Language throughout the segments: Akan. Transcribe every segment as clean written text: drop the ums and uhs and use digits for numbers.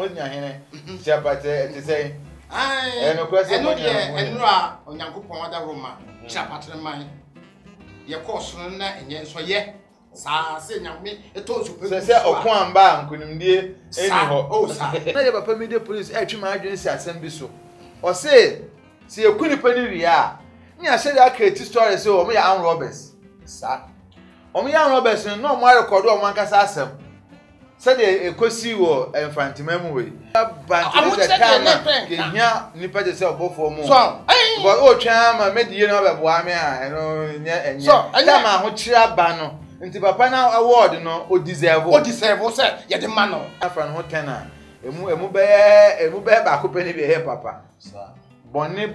nya hene chapate te say eno a onyankopon ada roma chapate man ye course no na enye so ye sa se nyame eto so pe se okon amba nkunimdie eni ho o sa na ye papa media police atwima adwene si asem bi so o se ekuni pani ria ni ahye da create story se o me ya armed robbers sa o me ya armed robbers no mo record o man kasa asem se de ekosi wo enfantimam we bantu de time genya nipa de se obofo mu so but o twa ma medie no be boa me a eno enye time ho kira ba no nti papa na award no o deserve say ye de man no afran ho tena emu be ba ko peni be he papa sa bone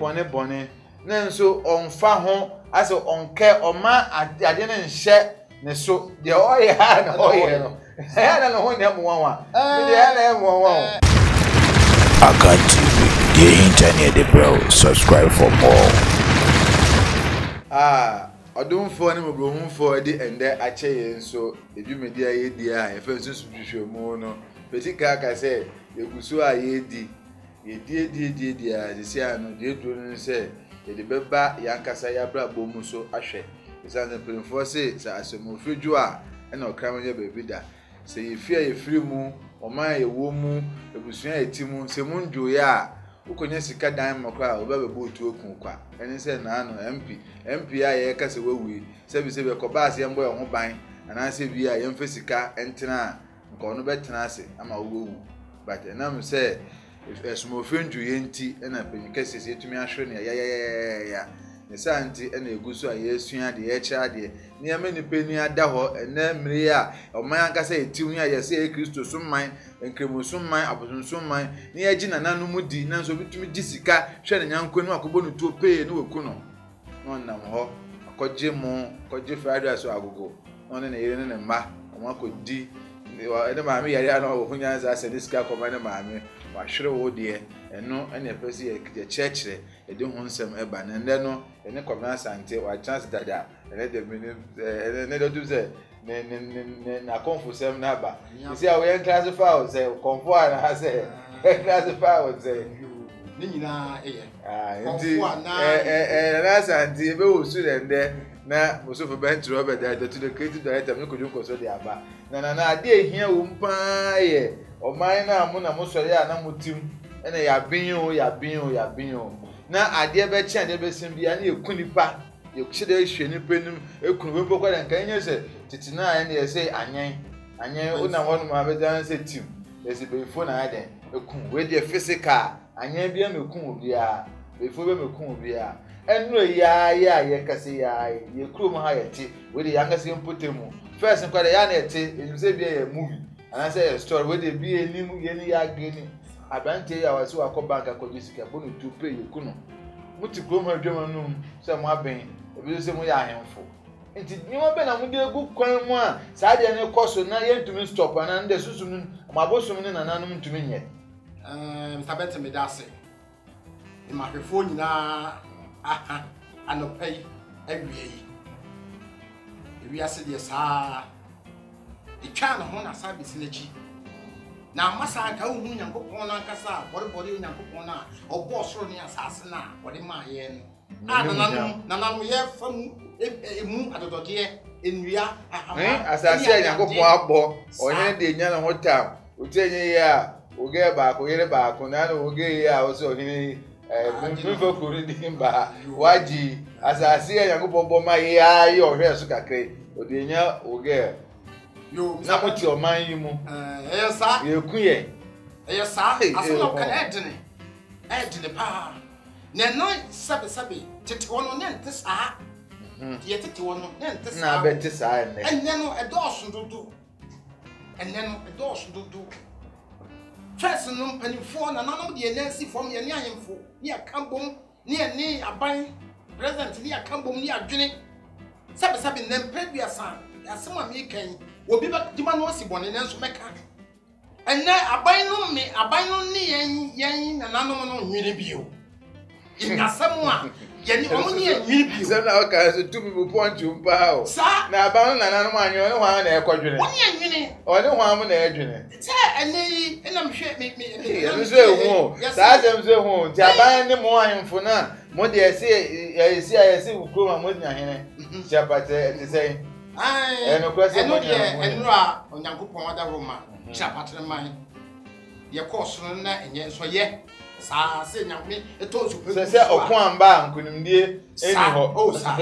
na nso onfa ho ase onke oma ade ne nhye ne so de oye ha na oye no na no ho ne mo wanwa me de na mo wanwa Aka TV, the internet the bro, subscribe for more. Odumfo ne mobrohunfo de ende ache ye nso edwumedi aye di a efe nso hwehwemu no petika ka se egusu aye di ye a disi ano de duro no se de beba yankasa ya bra bomu so ahwe isanze prinfo se sa asomofredwo a na okramanye bebida se ye firi mu oman ye wo mu egusu ya etimu se munjo ya ukonye sika dan makwa obebe otu okun kwa eni se na ano MP a ye kase wawi se bi koba ase mbo ho ban ana se bi a ye mfa sika entena nko no betena ase ama wowu but enam se esumofenju ye nti na penyika sese etumi ahwe ne ya ne santi na egusu a ye sua de ye kira de ne ya mani peni ada ho na mmiri a oman ankasa etimu ya ye se Kristo summan enkremusumman abosumman ne ya gi nananu mudi na so bitumi gisika hwe ne nyanko no akobo no tuo pay ne weku no nam ho akogye friday aso agogo no ne yere ne mma omo akodi ene maame yare ana ohunya za se diska koma ne maame wa hwere wo de eno ene pesi ye chekire ede ho nsem eba na nde no ene koma sante wa chance dada ene de ne do do ze na confusem na ba isi a we classify o ze confo na se classify o ze ni nyina nti na sante ebe wo su de na musofu bentro obe da to the creative director me kodun koso de aba na ade ehia wo mpa ye oman na mu na musori a na mutim ene ya bin o na ade be chi ade be sim bia na ekunipa ye chide hwe ni penum ekunu we bokwa da nkan nye se titina ene ye se anyen una wonu ma be dan se tim esi be fo na ade ekun we de physical anyen bia mekun obia be fo be mekun obia enu ya ye kase ya ye krom ha yete we de yangase mpotemu first nkwade ya na yete enuse bia ye movie ana say story we de bia enimu ye ni ya geni abante ya wasi wa ko bank akodi sika bonu to pay ye kuno muti krom ha dwama num say mo aben ebi say mo ya ahemfo enti ni mo be na mo de egu kwan mu a sa de ne koso na ye ntumi stop ana nde susum nu mo abosom ne nananum ntumi nye Mr. Benton me dase ni ma hwefo nyina anopai awie ase de saa etwa na ho na sa besi n'echi na masa aka hu nyankopon na nkasa bori nyankopon na obo soro ne asase na wode ma ye no nananu ye fam emu adodode enua asase nyankopon abo onye de nya na hotam otenye ya oge ba ko yere ba ko na oge ya o so hini mfo kuri dimba waji asase ya nyankopon bo ma ya ye ohwe so kakre odenya oge yo na moti oman yi mu sa ye kuye sa aso ka edine pa ne no sabe tete wono ne nte saa ye tete wono ne nte saa na beti saa enne no edoso dudu First no panifo na nanom de nansi fom ye ne ayemfo ne akambom ne aban president ne akambom ne adwene sabe ne mpedua asema me kan obi ba dima no si bone nanso meka enne aban no ne yen na nanom no nwere bio Inasema yani omuni enwini bi. Se na o ka so tumi bu point umpa o. Na ba na nanu anyo ne hwan na ekwadwene. Oni enwini. Oni hwan mu na edwene. Se ene ena mhwe me. Eno so ehu. Sa dem so ehu. Ti aban ne mo ahemfo na mo de esi ukoma mo nya hene. Ti apate ti sei. Ai. Eno kwese mo nya. Eno a Onyankopon ada Roma. Ti apate man. Ye course no na enye so ye. Sa se nyame eto so pe. Se okon amba nkunimdie eni ho. Oh sa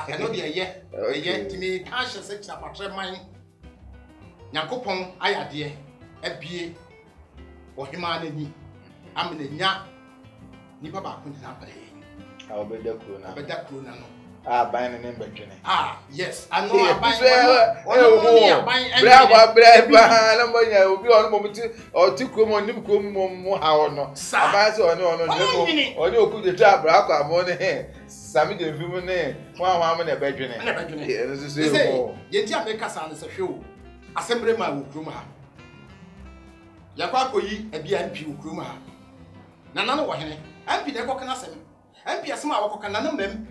eno de ye timi cash se ti apate man. Nyankopon ayade ebie ohima na ni amena nya nipa ba ko na bare Obeda kuro na no ban ne mbedwene yes I know aban bra na mo nya obi ono mo ti kuro mo nim kuro mo ha ono aban se ono ne oni okuje tra bra kwa mo ne sami de fimu ne wa mo na bedwene no so ye ti America sa ne se hwe o asembre ma wo kuro ma yakwa koyi ebia MP wo kuro ma na no wo hene MP de kokana sem MP asem a wokokana na mem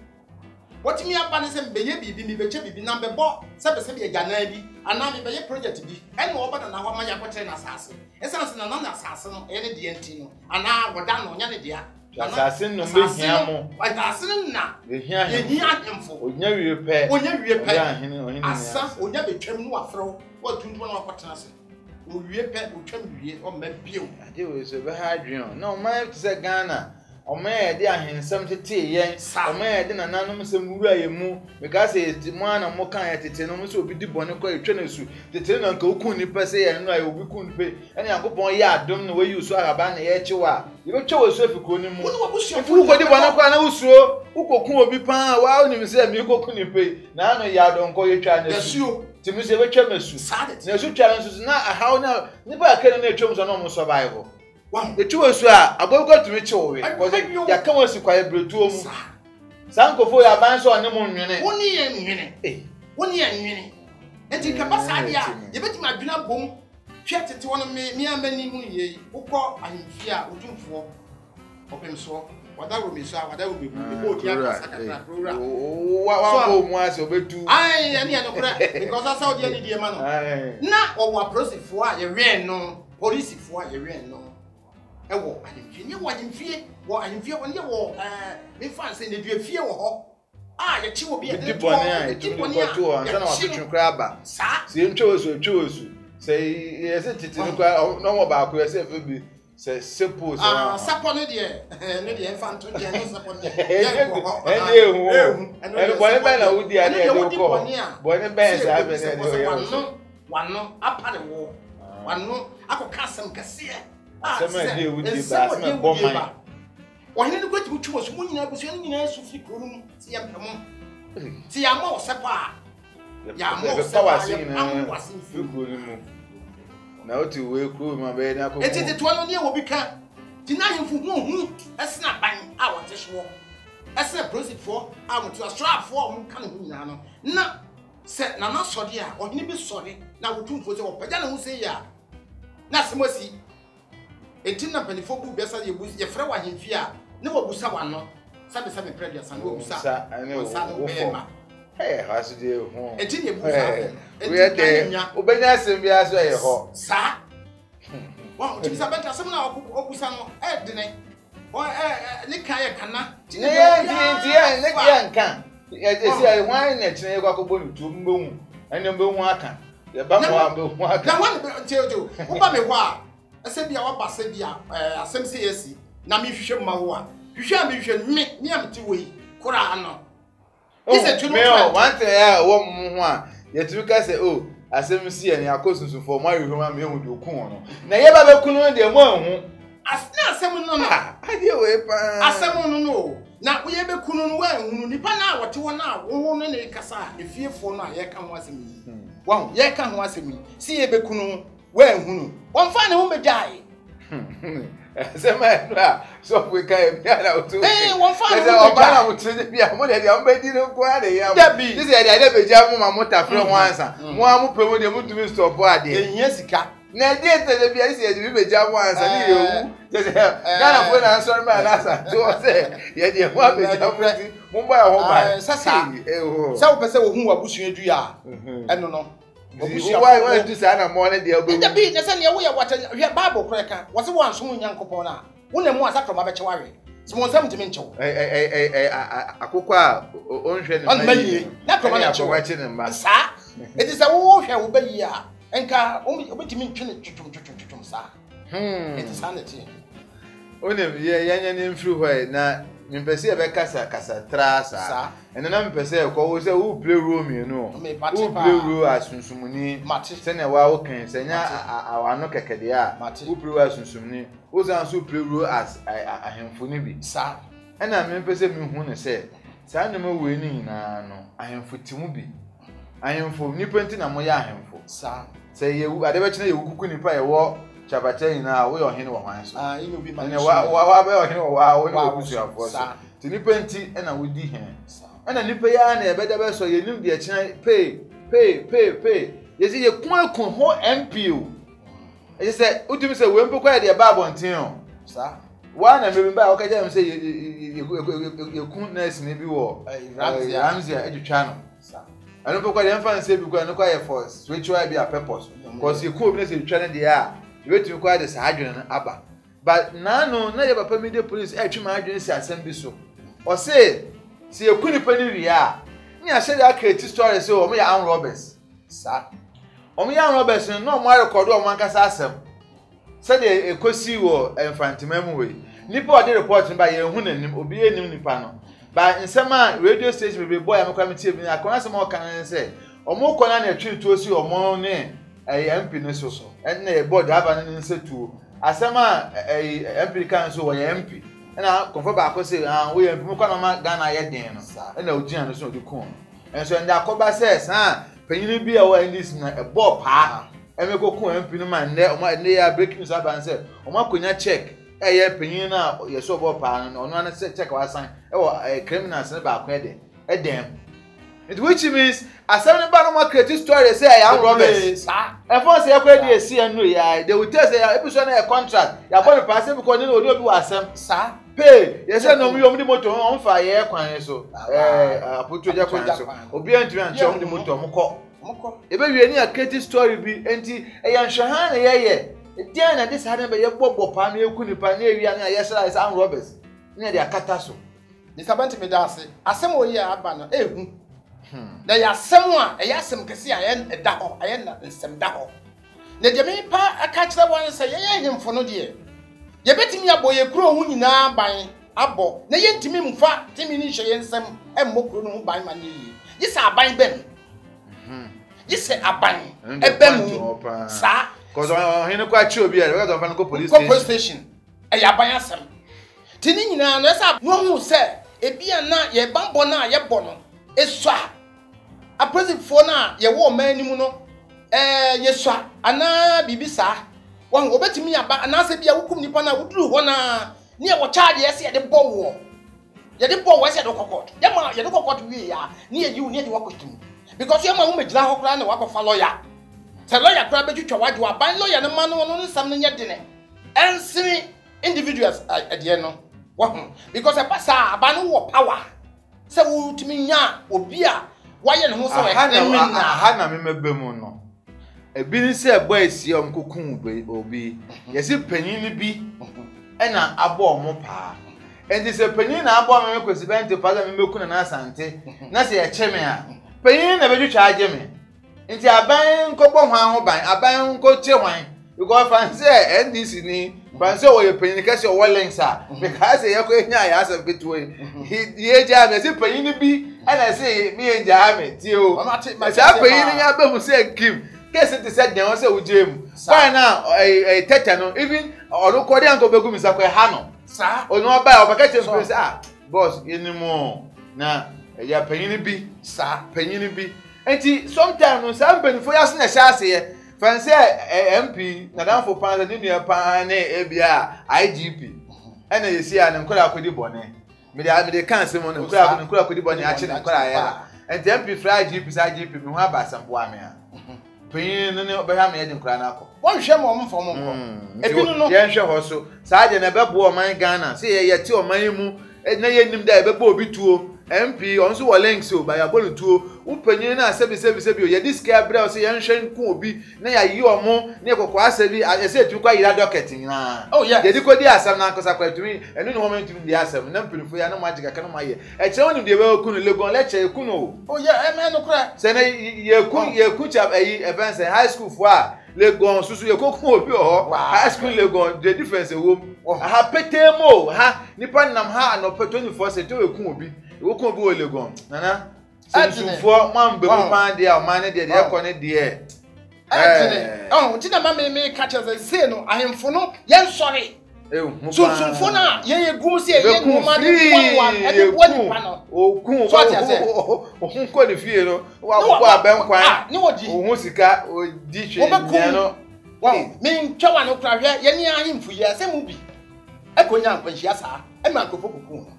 watimi aba ne sem beye bibi mi beche bibi na bebo se be bi agana bi ana mi beye project bi ene wo bada na hwa ma yakotre na asase esanse na asase no ene de enti no ana woda no nya ne dia asase no be hia mo asase na be hia hemfo onya wie pe asa onya betwam no afro watuntu na wakotra se owie pe otwam wie o ma bio ade we so be ha adwen no man to say Ghana o ma de ahensam tete yen o ma de nananum sem wura yemu because it man na mo kan ya tete no so obi di bone kwa etwe na su tete na nka okun ni pese ye no ayi obi kun pe ene Yakobon ya adom no we use araba na ye chewa ye be chewa so afiko ni mu fu ko di bone kwa na usuo ukokun obi pa wa oni mi se mi kokun ni pe na no ya don ko ye twa na su timi se be twa masu na su twa na su na how na ni ba ka na etwom so no mo survive the two so aboggo to me chewe because ya kan wasi kwa ebretuo mu sankofo ya ban so ne mo nwene woni ye nwene enti kabasa dia ye betima adwena bom hwe tete wono me amani mu ye ukọ ahimfia otumfo opem so wada wo meso wada wo bebu bo dia sakatra program wa mu ase obetu ai ya ni anokra because asa odi ani die ma no na owa prosifo a ye we no policefo a ye we no ewo ahimfie ni wo ahimfie wo ne wo me fan say ne dua fie wo ho ye chi wo bi e di bone a e tu ko to ansa na watotwe kra aba se ntwe osu se ye se titi no kwa no mo ba ko ye se fe bi se sepo so sapo no de infanto de no sapo de ene bone ba na wudi a ne de ko bone ba sa be ne wano apa de wo wano akoka sam kase sama de wudi ba sama bomman ohene ne kwati mutwo so munyina busu ne nyina su fi kro mu ti ya mpamo ti ya mo sepa ya mo sepa ya wasin fi kro mu na oti we kro ma be na ko eti to no ne wo bi ka ti na himfu hu esna ban a wote so esna proceed for a mutu astra for mu kan hu nyina no na se na na sode a ohene bi sode na wotumfo se wo pagya na hu se ya na semosi enti na panifo bu besa ye frɛ wa hemfi a ne wo busa wano sabe predia san wo busa wo bema hasu de ho enti ne busa we de obenya asem bia so ye ho sa wa enti sabe ta asem na obusa no de ne ne kan ye kana ti ne nkan ye si ai wan na chine ye kwakobo ni tu mbehu ene mbehu aka ye ba mo mbehu aka na wan teojo wo ba me ho a asebia wa basebia asem se yesi na me hwehwe ma wo a hwehwe a me hwehwe me amti wei kura ano ise tuno one thing ya wo mu ho a yetumi ka se asem si ya ni akosunsun for ma hwehwe ma me hu de okun no na ye ba be kunu de mo hu asem no ade we pa asem no na wo ye be kunu no wa hu nipa na wote wo na wo no ne kasa efiefo no a ye ka ho asem yi wa ye ka ho asem yi si ye be kunu wa hu no won fa ne ho medai sema na so we ka e bia na otu won fa ne ho medai na otu bia mo de am be di no kwa de ya this is the idea be ja mo ma mo ta fre ho ansa mo am pe mo de mo tumi stop ade ehia sika na die tele bia isi edi be jamu ansa ni yewu je Ghana fo na answer ma na sa so say ye de ho be jamu ti mo ba ho ba sasa se wo pese wo hu abusua du ya eno no why do say na mo ne de obo e bi na se ne wo ye wata hwe Bible koreka wo se wo anso Nyankopon na wo na mu asatro ma be chewawe se mo nsam ntimi nchew akoko a onhwe ne mayi na to ma na chew sa e di se wo hwe wo bayi a enka obetimi ntwe twum sa e di sa na ti onem ye ne mfiri ho na mpese e be kasa tra sa ene na mpese e ko wo se wo play role no wo play role asunsumuni se na wa wo kan se nya awano kekede a wo play role asunsumuni wo san so play role as ahemfo ni bi sa ena me mpese me hu ne se sa na ma we ni na no ahemfo timu bi ahemfo ni penti na mo ya ahemfo sa se ye wu ade be chine ye wu kuku ni pa ye wo Chabata ina wo yo hene wo hwan so ino bi ma wa be yo hene wo wo ni obusu afo so ti ni penti na wo di hen na nipa ya na ebeda be so ye nim de china pay ye si ye kun ho MPO ye say udum say we mpoko ya de ba abonten o sa wa na me ba wo ka jam say ye kun nurse ni bi wo Ramzia edutwa no sa anu mpoko de mfa nse bi kwa no kwa ye for spiritual be a purpose because ye kun bi na say edutwa no de ya wait you quite this adwene aba but nano na ye papa media police e twi ma adwene si asem bi so o say si ekuni pani wi a ni a share create story say o me ya armed robbers sa o me ya armed robbers no mo record o man kasa asem say de ekosi wo enfantimam we nipa o de report ba ye hu nanim obi enim nipa no ba nsema radio station be boy am kwa metie bi akona se mo kan say o mo kona na twi to si o mo ne MP ne so ene board aba ne nsetu asema MP kan so wo MP na konfo ba ko se wo MP mo kwa ma Ghana ye den no ena ogina no so de kun enso nda akoba ses panyin bi a wo endis na ebo pa emeko kun MP no ma ne o ma ne ya breaking news aba nse o ma konya check ye panyin na ye so bo pa no no na check wa san wo criminals ne ba ko edem it which means asem ba no ma create story say I am robbers e for say ekwe dey see anu ya they will tell say episode na contract ya bo no pass because ni obi wa asem sa pay ye say no mo di motor on fa ye kwan so aputu ja kwan so obi antwi anche on di motor mko e be wie ni a create story bi enti e ya nhwahan na ye dia na this hadan be ye bobo pa na eku nipa na ewia na ye say I am robbers ni dey akata so ni sabanti me da ase asem oyi aba na ehu na ya semu a ya sem kesi a ye da ho aye na nsem da ho na de me pa aka kire won se ye hemfo no de ye betimi aboye kuro hu nyina ban abo na ye ntimi mfa timi ni hye ye nsem emmo kuro no ban ma ni yi se aban bem yi se aban ebem sa cause hene kwa chi obi a we go fan go police station e ya ban asem tini nyina no sa no hu se ebia na ye bambo na ye bo no esua a president for na ye wo man nimu no yesua ana bibisa won obetimi aba ana se bia wukum nipa na wuduru ho na ne ye wo charge ye se ye de bowo ye de bowo se de kokot ye de kokot wi ya ne ye yiwu ne de wakotum because ye ma wo megina ho kra na wakofa lawyer se lawyer kra betwitwa wade wa ban lawyer no ma no sam no nye dene ensini individuals adie no wo because e pasa aba no wo power se wo timi nya obi a waye ne ho so ha na me mebemu no ebi ni se ebo esi omkokun obi yesi panyin ni bi ena abo omo pa endi se panyin na abo me kwesi bente pa me meku na asante na se ye cheme a panyin na bedwetwa age me nti aban nkobọ hwan ho ban aban nkoche hwan because fanse NDC ni fanse wo ye panyin kase wo links a because ye ko nya ya asa betuwe ye ja me se panyin ni bi ana se mi ye ja me ti o se panyin ni ya be mu se kim kese ti se den o se ujemu why na tete no even orukọ de anko begu mi sa ko ha no sa onu oba obaka temple say boss enimo na ya panyin bi sa panyin bi enti sometimes no some benefo ya se na sha ase ye fanse MP na dan fo pan ni nua pan na ebia IGP ena yesi ya ne nkora akodi bone me de kan se mo ne nkora akodi bone a che ne nkora ya enti MP fra IGP sa IGP me ho aba sambo ame a penyin no ne obeham ye de nkura na akọ won hwe mo mfo mo nko ebi no ye nhwe ho so saa de na bebo oman Ghana se ye yete oman mu na ye nim da bebo obi tuo MP on so wo links o ba ya bolu tuo upanyin na sebi o ye diska bra o se ye nhwe nko obi na ya yi omo na ekokọ asabi ese tu kwa yira docket na oh yeah ye di ko di asam na nkosa kwa tumi enu ne moment tumi di asam na mpirifo ya na magic aka no maye e che wonu de be kunu legon leche ekunu oh yeah e me no kra se na ye ku chap ayi events high school fo a legon susu ye kokun obi o high school legon the difference wo ha petemo ha nipa nam ha no 24 se to ekun obi ekun obi o legon nana sunfo man be mu pan de a man de ekọ ne de oh nti na ma me catch us say no ahemfo no yen sori sunfo na yen egum se yen no ma de wan e de boni pa no okun okun ko de fie no wa ko abenkwan ni wodi ohun sika odi hwe no wow me ntwa no kra hwe yen ni ahemfo ye se mu bi e ko nya nkwanhia saa e ma nkofo kokun hwe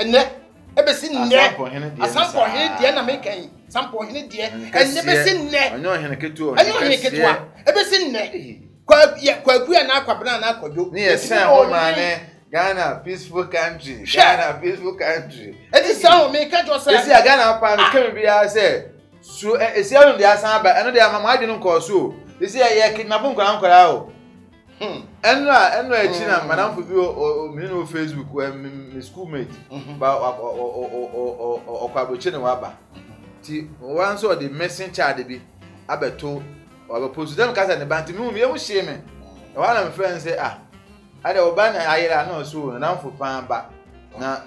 enne ebesi nne asampo hene die na mekan sampo hene die enne besi nne onyo hene ketu ebesi nne kwa kuya na akwabena na akwadwo ni esen ho mane Ghana peaceful country edi sao me ka jo say esi Ghana pa me kemi bia say so esi anu de asan ba eno de amama adwenu nko so esi ye kidnap nkora o enu echi na madam fubi o mi no Facebook my schoolmate ba okwaboche ne waba ti one so the missing child bi abeto oba post dem kasa ne banti mi ye mu hye me e wa na me friend say ade oba na ayira na so na namfo pan ba na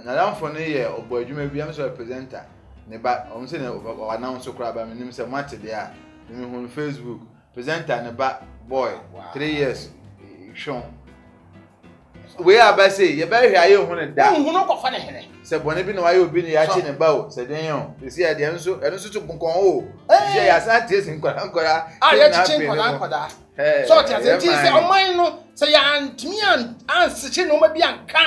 namfo ne ye obo adwuma bi am so representer ne ba o se ne o announce kura ba me nim se match de a me hu Facebook presenter ne ba boy 3 years shon we abase ye ba hwe aye hu ne da hu no kofa ne hene se bone bi na waye obi ne ya chi ne ba o se den yo se ya de enso tu konkon o se ya sa tie sin nkora ya chi nkora so tia se ti se oman no se ya antimi an se no ma bi anka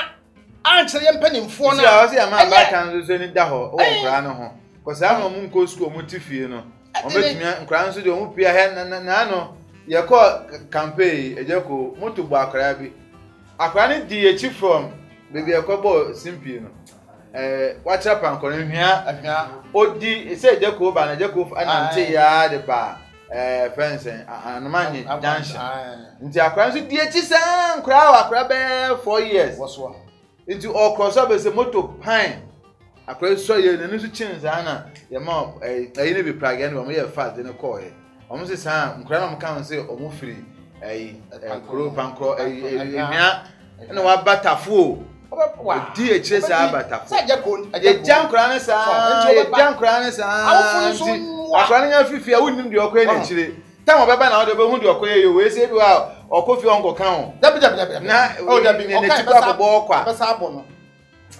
an chere mpanimfo na se ya ma ba kan so ni da ho o nkora no ho ko sa no mu nko school mu tifie no o betumi nkora nso de o mu pia he na no ye ko campaign ejeko moto bo akra bi akra ni di echi from baby ekobo simple no watch up and kono hia odi se ejeko ba na ejeko anante ya de ba fence anamanye junction nti akra nso di echi san nkra akra be 4 years woso nti o cross up se moto pine akra so ye na nso chin sana ye ma ayi ne bi praga ne o ye fast ne call ye omo se san nkra na mo kan se omo free kro pankro nya na wa batafo di echire sa batafo sa jeko ye jankra ne sa ye jankra ne sa akra nya fifi a wonim de okwe na echire ta mo beba na wo de be hu de okwe ye we se bi wa okofi onko kan o dabi na o dabi ne ti kwa bo kwa be sa abo no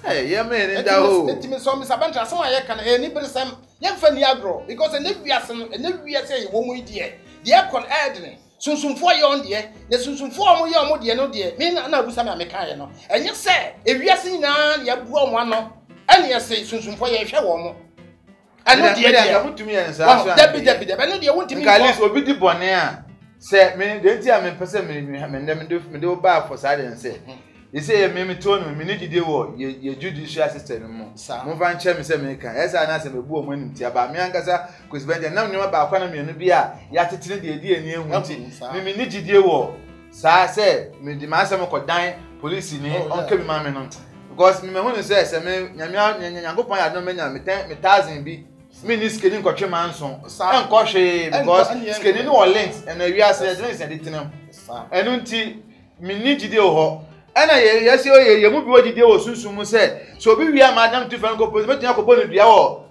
ye me ne da ho etimi so mi sabantra so aye kan ni beresam ye mfa ni agro because ne wiase no ne wiase ye wo mu die de kon edne sunsumfo ye on de ne sunsumfo mo ye mo de no de mi na abusa me ameka ye no enye se ewiase nyina ya bu omo ano ene ye se sunsumfo ye hwe wo mo eno de de ya mutumi ye nsa so dabi eno de wontimi kalis obi di bone a se me de ntia me pese me de ba for side nse ise ye me to no me ni dide wo ye judicial system mo mo fa nche me se me kan esa na se me bu omo nim tia ba me ankasa kwesbende nam nyoma ba kwa na me no bi a ya tetene de edi ani ehu nti me ni dide wo sa se me di ma se me ko dan police ni on ke me ma me no because me hu se se me nyamyankopon ya no me nya me 1000 bi me ni skeni ko twe manso enko hwe because skeni ni o links and we are say links and ditinem enu nti me ni dide wo ana ye se ye mu bi wodide wo sunsun se so obi wi amadam tu fan ko pose betu yakobo ne dua wo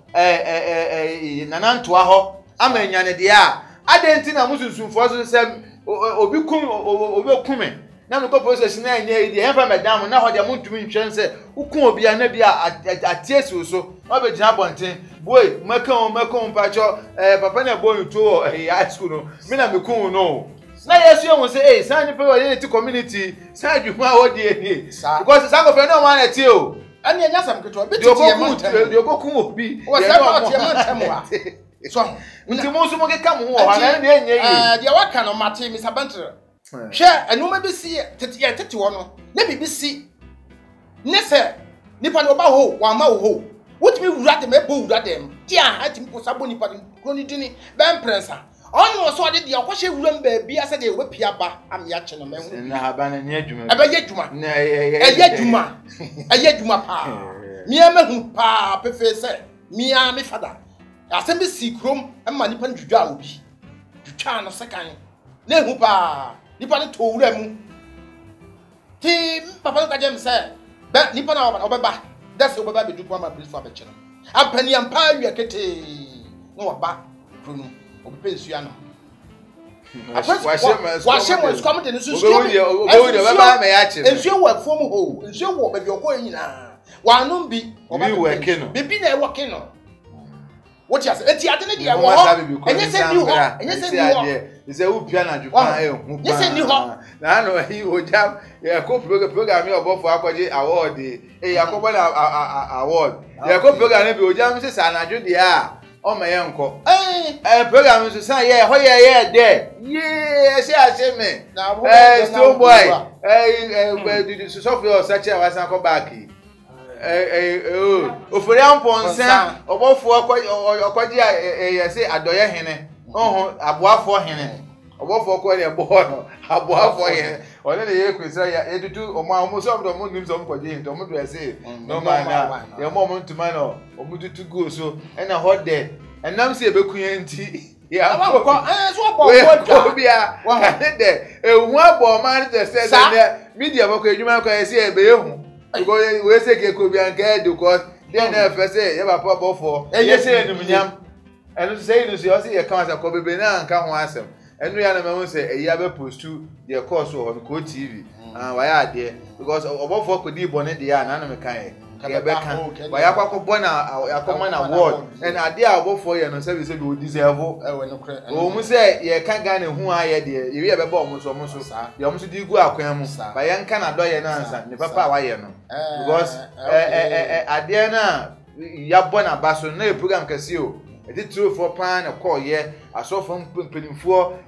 nanantoa ho amanya ne de a adenti na musunsun fo so se obi kume na no ko pose na anya ide en fa madam na ho de muntumi ntwen se ukun obi ana bi atiesi so obe gina bonten boy makon pacho papa na boy to high school no me na mekun no na yesu ye won say san ni pe wo ye ti community san adwuma wo de ni because san go fe no man eti o ani anya sam keto be ti ye man tem de okokun obi wo say ba ti ye man tem wa So nti mo so mo keka mo ho ana na enye yi dia waka no mate Mr. Bentre hwe enuma bi si tete wo no na bibi si ne se nipa no ba ho wa ma ho wotimi wura dem ebo wura dem dia ha timi ko sabo nipa ko ni dini ben prensa onu so ade dia ko hye wura mba bia se de we pia ba am ya che no me hu na haba na ne adwuma ebe ye adwuma na eye adwuma pa mi ama hu pa pefe se mi a me fada asem bi si krom ama nipa ndwudwa a obi dwutwa no sekan na hu pa nipa ne to wura mu ti papa no ka jem se be nipa na obeba that's obeba be dupo ama police for abeche no ampani ampa wi kete no oba kronu obi pensu ano wahye mo skom de no so obi baba me ya che ensuo wa fom ho ensuo wo be okọ nyina wanom bi oba working no bibi na working no what you say enti ade ne dia wo enye se ni ho enye se ni ho ise u pia na jupa e hu pa enye se ni ho na no hi ojam e ko program e obofo akwaje award e yakobo na award e ko program e bi ojam se sa na ju dia o me ye nko program so san ye ho ye de ye se ase me stone boy so for your search wa san ko back ofori amponsa obofo akwaji ye se adoye hene ohun aboafo hene obofo ko le bo no aboafo hene ole le ye kwesa ya edutu omo so do mo nim so mkwaji hin to mo do se no man na ye mo ntuma no omututu go so na hode enam se ebekuye nti ya ko so bo bia de ehu abo man de se de media bako edwuma ko ye se ebe ehu because we say ke ko bia nke do ko dey na fe say ye ba papa for ye say enumnyam enu say no so ye kan asa ko bebe na nka ho asem enu ya na me say eyi abe postu de course ho ko TV wa ya ade because obofo ko di bone de ya na na me kan ye be kan wa ya kwakọ bona yakoma na word and ade a obofo ye no say be o deserve o mu say ye kan ga na hu aye de ye be ba o mu so ye o mu so di gu akwan mu ba ye nka na do ye na ansa ne papa wa ye no because ade na ya bona baso na e program kase o eti true for pan na call ye asofo mpempenimfo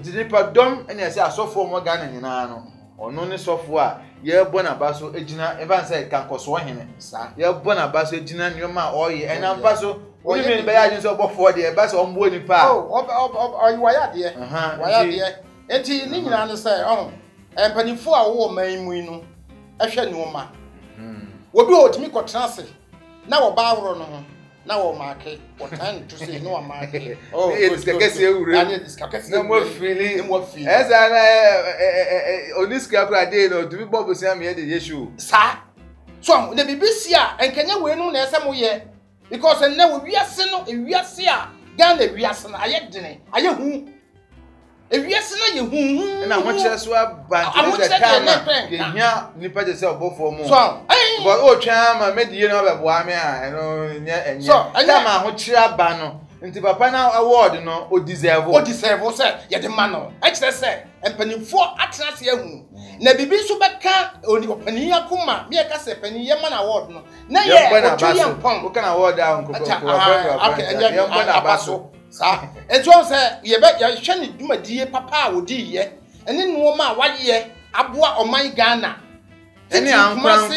dinipa dom ene se asofo mo ga na nyina no ono ne sofo a ye bona baso ejina even say kan koso hene ye bona baso ejina nyoma oye ena baso oni me be ya jin so bofo de baso ombo ni pa wa ya de enti ni nyina ne say empanimfo a wo man mu inu ehwe ni oma obi otimi ko transe na wo ba awro no ho na wo maake wo tan to say no maake it's kakese ure na mo fili esa na oniska kura dey no to be bobo say am ye de yeshu sa so na BBC a enkanya we no na esa mo ye because na wo wiase no ewiase a Ghana wiase na aye dene aye hu ewiase na ye hu na ho kire so abante de time ye hia nipa je say obofo mo so but o twa ma medie no be boa me a eno nya enye time a ho kire aba no nti papa na award no o deserve say ye de ma no e kire say empanimfo atena se ahu na bibi so beka oni opani akoma me ka say pani ye ma na award no na ye o twa ye mpon o kana award a nko ye na abaso sa enjo say ye be ye hwe ni dumadie papa a wodi ye ene no ma wa ye aboa oman Ghana eni ankran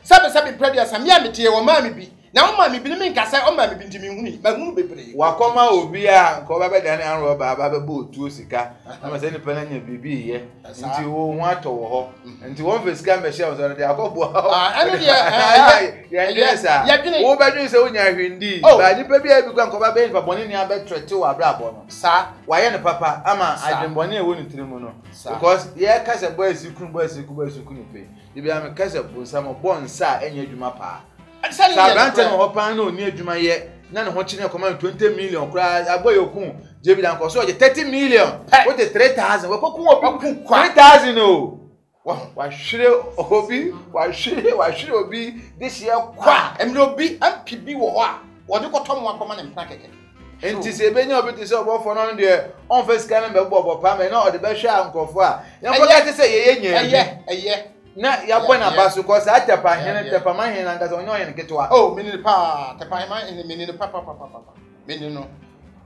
sabe previous am ya metie wo ma me bi na wo ma me bi ni nka say o ma me bi ntimi huni ma hunu bebre wakoma obi a nko ba be dan an ro ba be otu sika na say ni pele nya bibi ye nti wo hu ato wo ho nti won fe sika me share so de akobo anu ya yesa wo ba dun say onya hwindi ba ni pe bi e bi kwa nko ba be fa boni ni abe trete wo abra abo no sa wa ye ne papa ama adwenboni e wo ni tirimu no because ye ka say boys ku ni pe bi am ka say bo sam bon sa enya adwuma pa Sabrante no hopan no ni adwuma ye na ne ho kine command 20 million kura aboyokun jebi dan ko so je 30 million what the 3000 we kokun obi 3000 no wa hwire obi this year kwa emre obi MPB wo ho a wo de kotom akoma ne mpra keke enti se benya obi te se obofo no de on face kan be bobo pa me na o de be hwa ankofo a yan forget say ye nya eye na ya bɔ na ba so ko sa tepa hene tepa ma hene nka so onyo hene ketwa oh menini pa tepa ma menini pa menino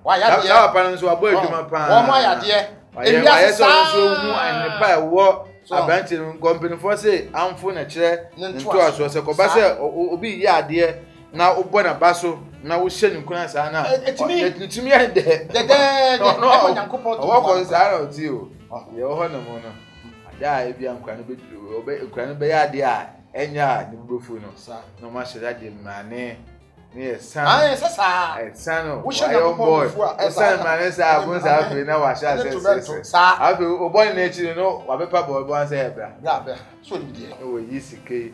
wa ya de ya pa nso abo adwuma pa wo mo ya de ewia so hu ane pa wo abanti company for say amfo na kire nto aso se ko ba se obi ya de na ubɔ na ba so na wo hye nkuna sa na etimi ya de no nyankopɔn to wo ko sa na oti o ye wo ho na mo no ada e bia nkwa no beduru obe nkwa no be ya de a enya ne bufu no no ma hye de mane ne san sa san no wo boy san mane sa abun sa afi na wa hye sa afi obɔ na echi no wa bepa boy bo ansa ebra bra so ni de o yi sike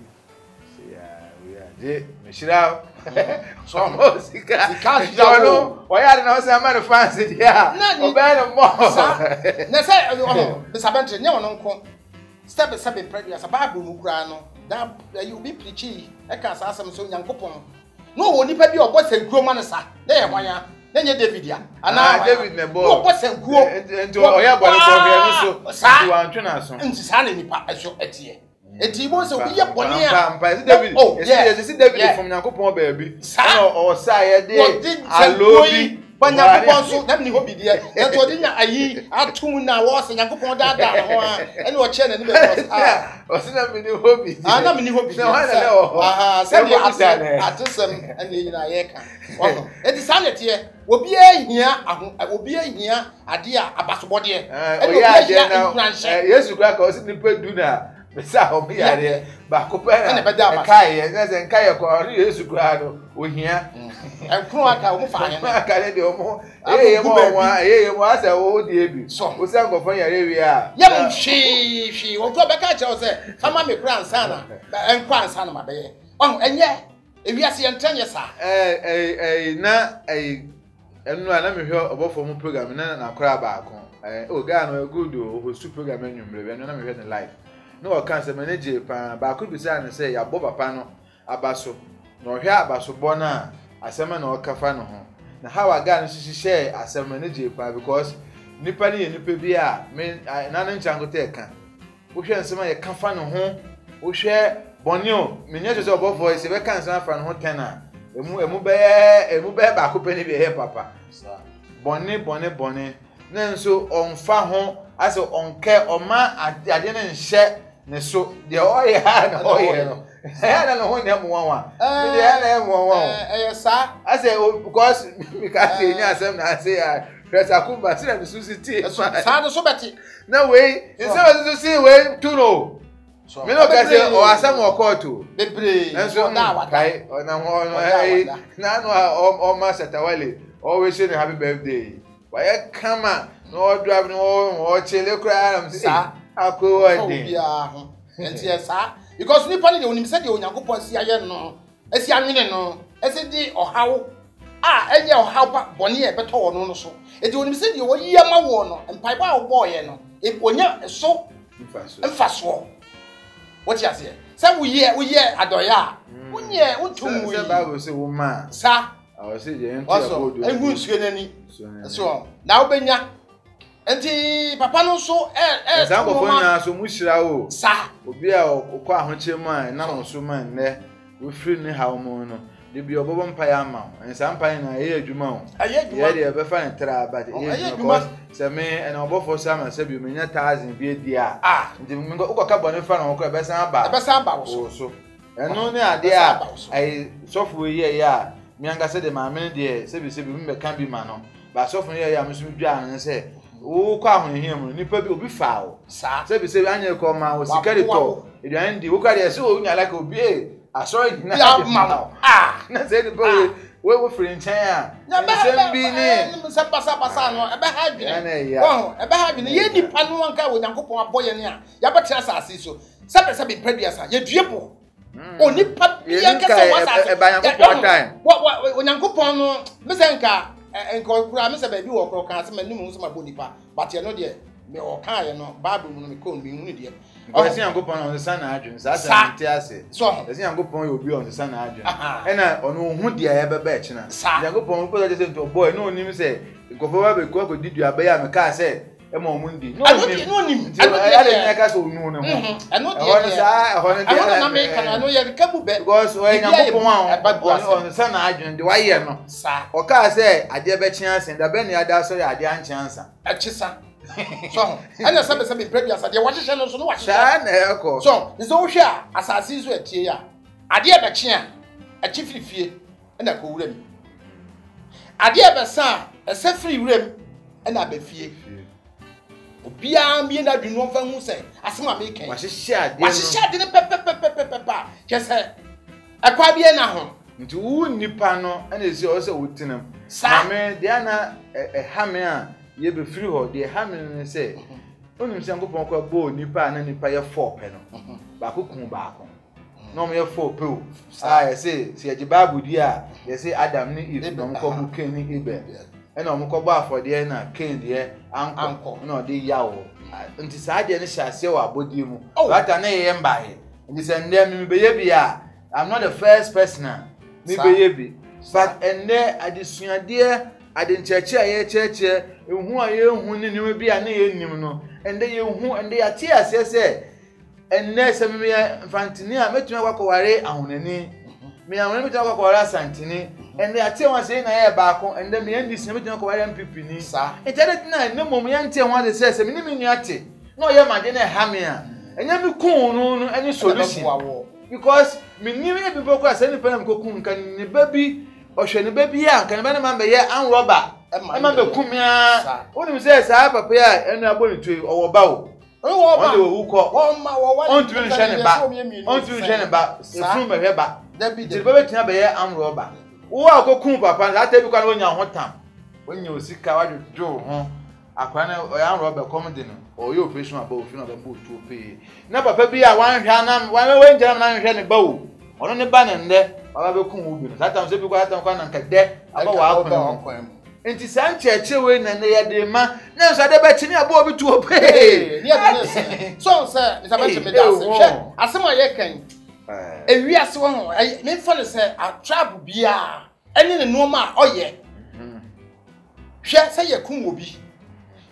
je mishira so mo sika no o ya na o se ma no fancy dia o be no mo na say be sabantre nye wono nko step previous bible mu kura no da you be preaching e ka sa asem so nyankopon no wo nipa bi obo sankuo ma no sa na ye hwanya na nye david ya ana david ne bo obo sankuo ento o ya bo no ko hwe no so tu antwe na so nti sa na nipa eso etie eti mo se wo ye boni a pampa si david si david from nyankopon ba bi na o sa ye de alobi banyankopon so na ni hobi de e to de nya ayi atum na wo se nyankopon da ho a ene o che na ni be o se na mi ni hobi na mi ni hobi na wa na le o aha se di atesem ene yina ye ka wo eti sa na tie obi ehia ade a abasobode ene obi ehia yesu kwa ka o se ni pedu na besa o bi yare ba ko pe na kai na se kai ko yesu kwa no ohia enkru aka o mu fa anya aka ne de o mu mo asa o di ebi o se ngofo yare wi a ya mu hwi won ko be ka che o se fama me kra ansa na enkru ansa na mabe enye ewiase ye ntanye sa na enu ana me hwe obofo mu program na akora ba ko o ga no good o host program enwumre we na me hwe na live no o kan se manage pa ba ko bi say na say ya bo papa no abaso no hwe abaso bo na asema na o kafa no ho na how aga no hihye asema manage pa because nipa ni nipa bi a me na na nchangote ka wo hwe nsema ye kafa no ho wo hwe bonio me nya so bo voice be kan nsema fa no ho tena emu be ba ko pe ni bi he papa bone na nso onfa ho ase onke oma ade ne nhye ne so de oye ha na oye no ya na ho ne mo wanwa me de ya na mo wanwa sa ase because me ka say nya asem na say ya presa kumba sina bisusiti sa do so beti na we inse we see we tu no me no ka say o asem o court bebre nso na wakai na ho na no o ma setawale always say happy birthday why kama no drive no o chele kra am say akowade bia ho enti sa because nipa ni de onim se de onyankopon si aye no esi anwene no esi di ohaw enye ohaw pa boni e beto wo no so enti onim se de wo yema wo no empai ba wo boye no e onya so mfaso what you say say wo ye adoya wonye untum wo se ba go se wo ma sa I say je enti abodo engu nsuo nani so na wo benya enti papa no so zango fonya so muhira o sa obi a okọ ahoche mu a na mo so man ne wo free ni hawo mu no de bi obobo mpa ya ma ensa mpa na ye adwuma o ye de be fa ne tra ba de ye because se me en obofo sama se bi menya 1000 bi edi a nti mingo ukoka bone fa na wo ko be san ba wo so eno ne ade a ai sofu ye ya mianga se de ma me de se bi me kan bi ma no ba sofu ye ya musu dwa an se wo kwa ho hia mu nipa bi obi fa o sa se bi se anya ko ma o sikari to eduan di wo ka de se o nya like obi asori na ma na se de boy we free nchen a se bi ni se pasa no ebe ha dwene wo ebe ha dwene ye nipa no anka wo nyankopon aboye ne a ya betra asase so se be previous a ye duepo onipa bi anka se wasa eba nyankopon time wo nyankopon no me se nka enkora me se ba bi wo kro kan se manim so ma bonipa but ye no de me o kan ye no bible mu no me ko mi hunu de esi yankopon on san na adwun sa sa nti ase so esi yankopon ye obi on san na adwun ena ono hu de ya beba e na yankopon ko je se nto boy no onim se nkofo ba be ko didi aba ya me ka se e ma omundi no nim ya de nyaka so nu no eno de ho sa ho ne de na me kana no ye kabu be because we nyakopon on sa na adwen de waye no sa o ka say ade be chianse da be ne ada so ya ade anchansa achisa so ena sabe previous ade wa hye no so no wa hye sa na eko so nzo hwe a asase so atie ya ade be chia achi firifie ena ko wuram ade be sa ese firi wuram ena be fie obia mi na dwunu mfa hu se asema me kan wa hye ade ne pepepepepepa kese akwa bia na ho nti wu nipa no ena esi o se wutinam sa me de ana hame a ye be firi ho de hame ne se onim se nkopon kwa bo nipa na nipa ye 4 pe no ba ko kun ba ko no me ye 4 pe o ye se se ye bible di a ye se Adam ni Eve no ko bu Cain ni Abel ena o ko ba afode na Cain de anko na o de yawo nti sa de ne hyase wa abodi mu rata na ye mba he nti se ndem me be ye bia I'm not the first person me be ye bi but enne adesuade adencheche aye cheche ehu aye hu ni ni bi a na ye nim no ende ye hu ende ya tie asese enne se me fantini a metuma kwakoware ahonani me ahonani metuma kwakoware asantini ende ya tie wan se na ye ba ko ende me ndi se metuma kwakoware MPP ni sa etade na ne mom ye ntie wan se se me ni me nu ate no ye made na ha me a enya mi kun no any solution because me ni me bi boko ase ni pena ko kun kan ni baby ohwe ni baby a kan ba na ma be ye an roba e ma be kumia onim se sa papa ya enu aboni tu owo ba o ba de wo ko on tu ni hwe ne ba efun me hwe ba ti bebe tia be ye an roba wo akokun papa la ta bi kwa na wonya ho tam wonya osika wadwo ho akwa na an roba come de no o yo operation aba ofin oba bo tu pe na papa bi a wan hwa na wan we njara na hwe ne ba o ono ne ba ne nde baba be kun ubi no satam se bi kwa satam kwa na nka de aba wa akwa enti san cheche we na ne ya de ma na so de be chini aba obi tu ope ni ade so se ni sabe che me da se hwe asema ye kan ewi ase wo ho me fa ne se a trap bia eni ne no ma oye hwe se ye kun obi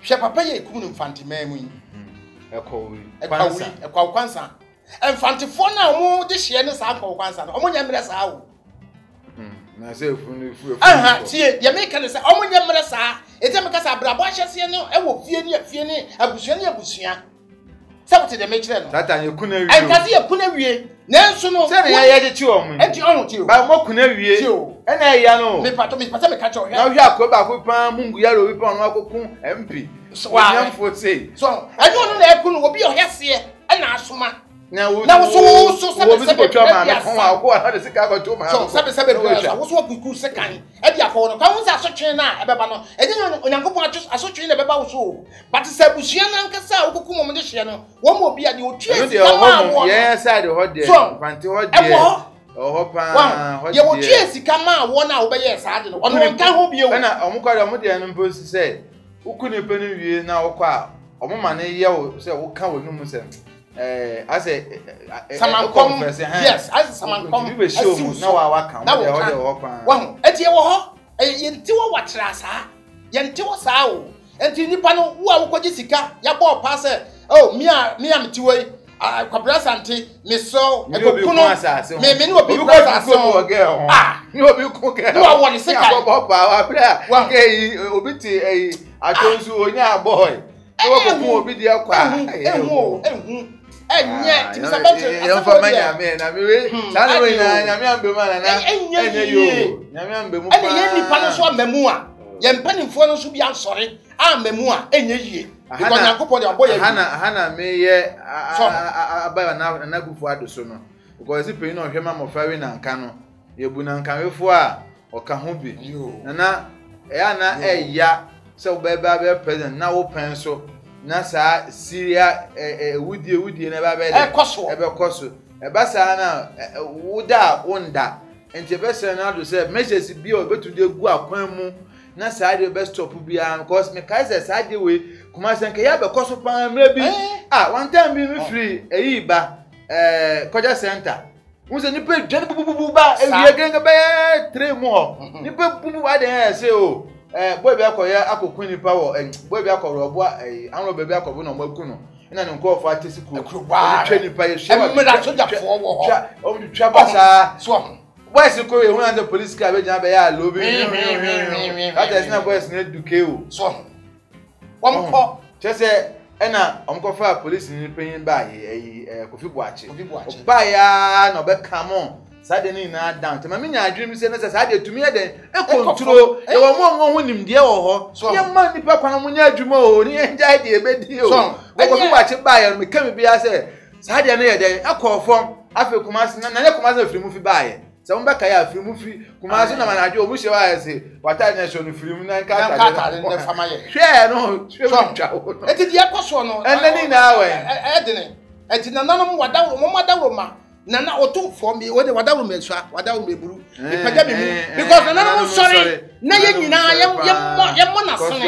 hwe papa ye kun no mfantima mu ekwa kwansa emfantifo na omo de hye ne sa akwa kwansa no omo nyamre sa wo na se funu tie ye make ne sa omo nyamre sa ete me kasa brabo ahyese no e wo fie ne abusua ne abusua se wote de mekire no tata ye kuna wie enkase ye kuna wie nanso no se ne ye de chi omo enti onu ti o ba mo kuna wie e na ya no me pato me ka cho na hwe akoba ko pa mungu ya ro bi pa no akokun MP wa nyamfo sei so enu onu na ekunu obi ohese e na asoma na wo so sabe ma me kon wa ko na de sika ko to ma so sabe wo so kuku sekan e dia ko no ka won sa asotwe na e beba no e dia onyankopon asotwe na e beba wo so but sabusua na nkasa okuku mom de hye no wo mo obi a de otue sika ma wo yes side ho de fanti ho de ho pa ho de ye wo tue sika ma wo na wo be ye sa de no ono nka ho bi e na omukware omu de no mpo se ukunu pe no wie na wo kwa omu ma ne ye wo se wo ka wo num se ase samankom yes ase samankom bi be show mu na wa kan wo de ho pa wo etie wo ho yenti wo watra sa yenti wo sa wo enti nipa no wo a wo kwaji sika ya bo pa se oh mia mtiwe kwabra sante me so ekokuno me ni obi kwasa so ni obi ku ke no wa ni sika bo pa wa bra ke obi ti atonsu onya boy wo ko ku obi dia kwa ehu enye ti bisa betre yo fa manya me na me we sana we na nyame ambe mu na enye yo nyame ambe mu pa enye nipa no so amemu a ye mpanimfo no so bi ansore amemu a enye yie because Nyankopon de aboye hana me ye abaya na gufu adoso no because pe no hwema mofra we na nka no ye bu na nka wefo a oka ho bi na ya na eya se obeba be president na wo pen so na sa Syria wudie na ba be koso e ba sa na wuda onda enti be se na do se message bi o betu de gu akwan mu na sa de be stop bia because me kai se sa de we kuma se nke ya be koso pan mra bi one time bi me free eyi ba koja center wo se ni pe dwan bububu ba ewie genga be 3 mo ni pe bubu ba de se o boy be akoya akokun nipa wo boy be akoro obo anro be akobo no maku no ina ne nko fa atesiku twa nipa ye hwe mmeda soja fo wo ho o du twa basa so boys ko we hu the police car be jan be ya lobi that is na boys na duke o so omko chese ena omko fa police ni penyin ba ye Kofi Boache ba ya no be come Sade ni na down. Te ma me nya adwene mi se na sade tumi ye den e control e wo mo ho nim de wo ho. Ye ma nipa kwana mo nya adwuma o ni enja de e bedi o. Kofi Boache ba ye me kam bia se sade na ye den akofom afi Kumasi na ye Kumasi afiri mu fi ba ye. Se mo be ka ya afiri mu fi Kumasi na ma na adwo mu hye wa ye se wata na so no firi mu na ka ta de fama ye. Hwe no hwe twa wo. Eti de akoso no. Enani na we. Edene. Eti na nanom wadawo mo madawro ma. Nana oto for me we wadawo mesua wadawo meburu ipaja bi mu because nana no sorry na ye nyina ye mo na sene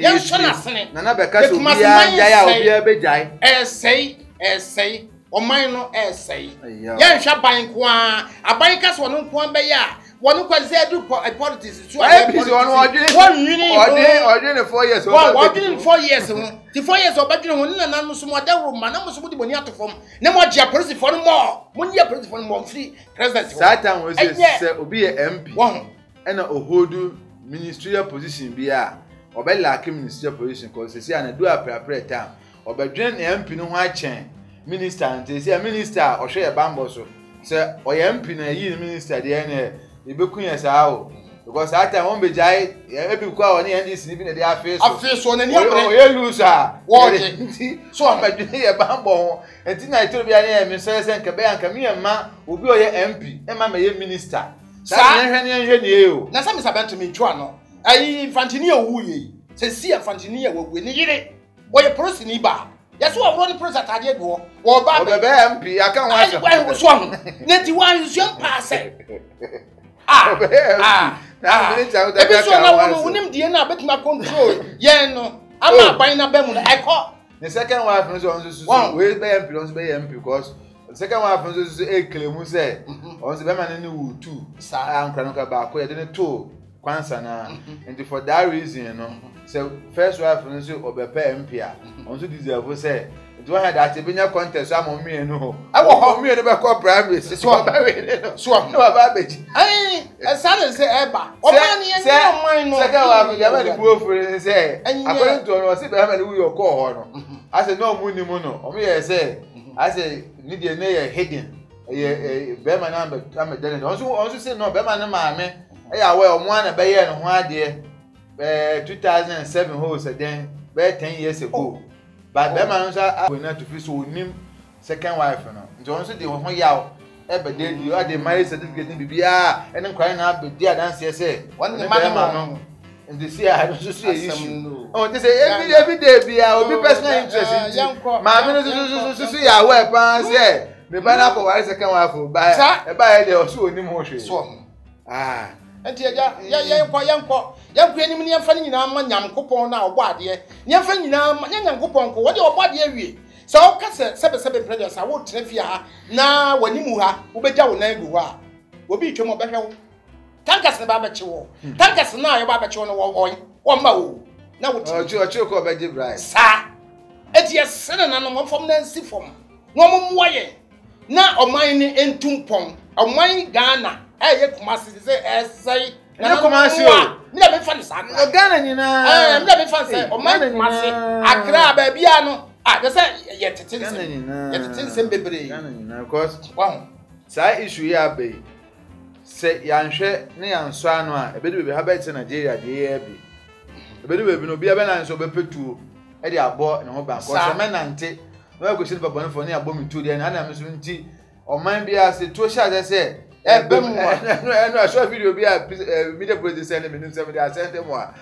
ye so na sene nana be ka so bia ya obi abejai sei oman no sei ye hwa ban ko aban ka so no ko be ya wonu kwaze adu politics so politics odwene 4 years odwene 4 years ti 4 years obadwene ho nana no so mo dawro ma na mo so mo di boni atofom na mo gia police for no mo nya police for no mo free president satan we say obi e MP ena ohodu ministerial position bia obelake ministerial position ko se sia na do apre time obadwene MP no ho achen minister ante se minister ohwe e bambo so se oye MP na yi minister de ene ibekun yesa because that time won be jai ebi kwa woni NDC ni bi na dey afi so na ni abre o ye loser woje so abadwe ye bambo ho enti na itoro bia na me so se nka be anka me ma obi o ye MP e ma me ye minister sa ne hwe ni o na sa me sabento me twa no ayi Infantini owu ye se si Infantini ye wawu ni yire o ye police ni ba ya so wo ni police atade do wo ba be MP aka wa so na ti wa yu pa se ebi so na wonim die na betima control yen no ama ban na ba mu na ekọ the second wife no so we be MP no so be MP because the second wife no so e claim say on so be man ni wu tu ankra no ka ba ko ye de to kwansa na and for that reason you know so first wife no so obepe MP a on so deserve say do I had that benya contest am me no I wo me no be call primary so ba we no so ba beji Sade say eba o man ye no man no second wife ya ba di buo fure say according to no say be ma ni we call ho no I say no mu ni mu no o me ye say I say ni de na ye hidden ye be ma na am de no so say no be ma na ma me ya we o mu ana be ye no ho ade 2007 ho say then be 10 years ago but be ma no say we na to fi so onim second wife no nti on so de ho yaw ebe de di o de marriage certificate ni bibia ene nkwan na abedi adanse say one man no and see I don't see issue oh they say every day bia obi personal interest ma me no so ya we pan say me ba na ko wari second wife ba e ba e de o so onim ho hwe so enti yankọ enim ne yemfa nyina ma nyankopon na ogbo ade yemfa nyina ma nyankopon ko wode ogbo ade awie so o kase sebe president sa wo trafia ha na wanimu ha wo beja wo na egu ha obi twem obehwe wo tankas ne ba beche wo tankas na yo ba beche wo no wo ma wo na wo ochi ko beje brai sa eti yesene na no mfom na nsi fom no mo ye na oman ni entumpon oman Ghana ye Kumasi say esai na Kumasi o mi da me fa ni sa Ghana nyina mi da me fa say oman Kumasi Accra ba bia no they say ye tetin sem bebre Ghana nyina because sa issue ya be say yanhwe ne yanso anu a ebedu be ha ba ite Nigeria de ye bi ebedu be no bia be na nso be petuo e de abo ne ho ba ko se menante no go shiri babo ne fo ne abo mi tu de na na me so nti oman bia se to sha say ebem no show video bia media producer ne me nim dey send them a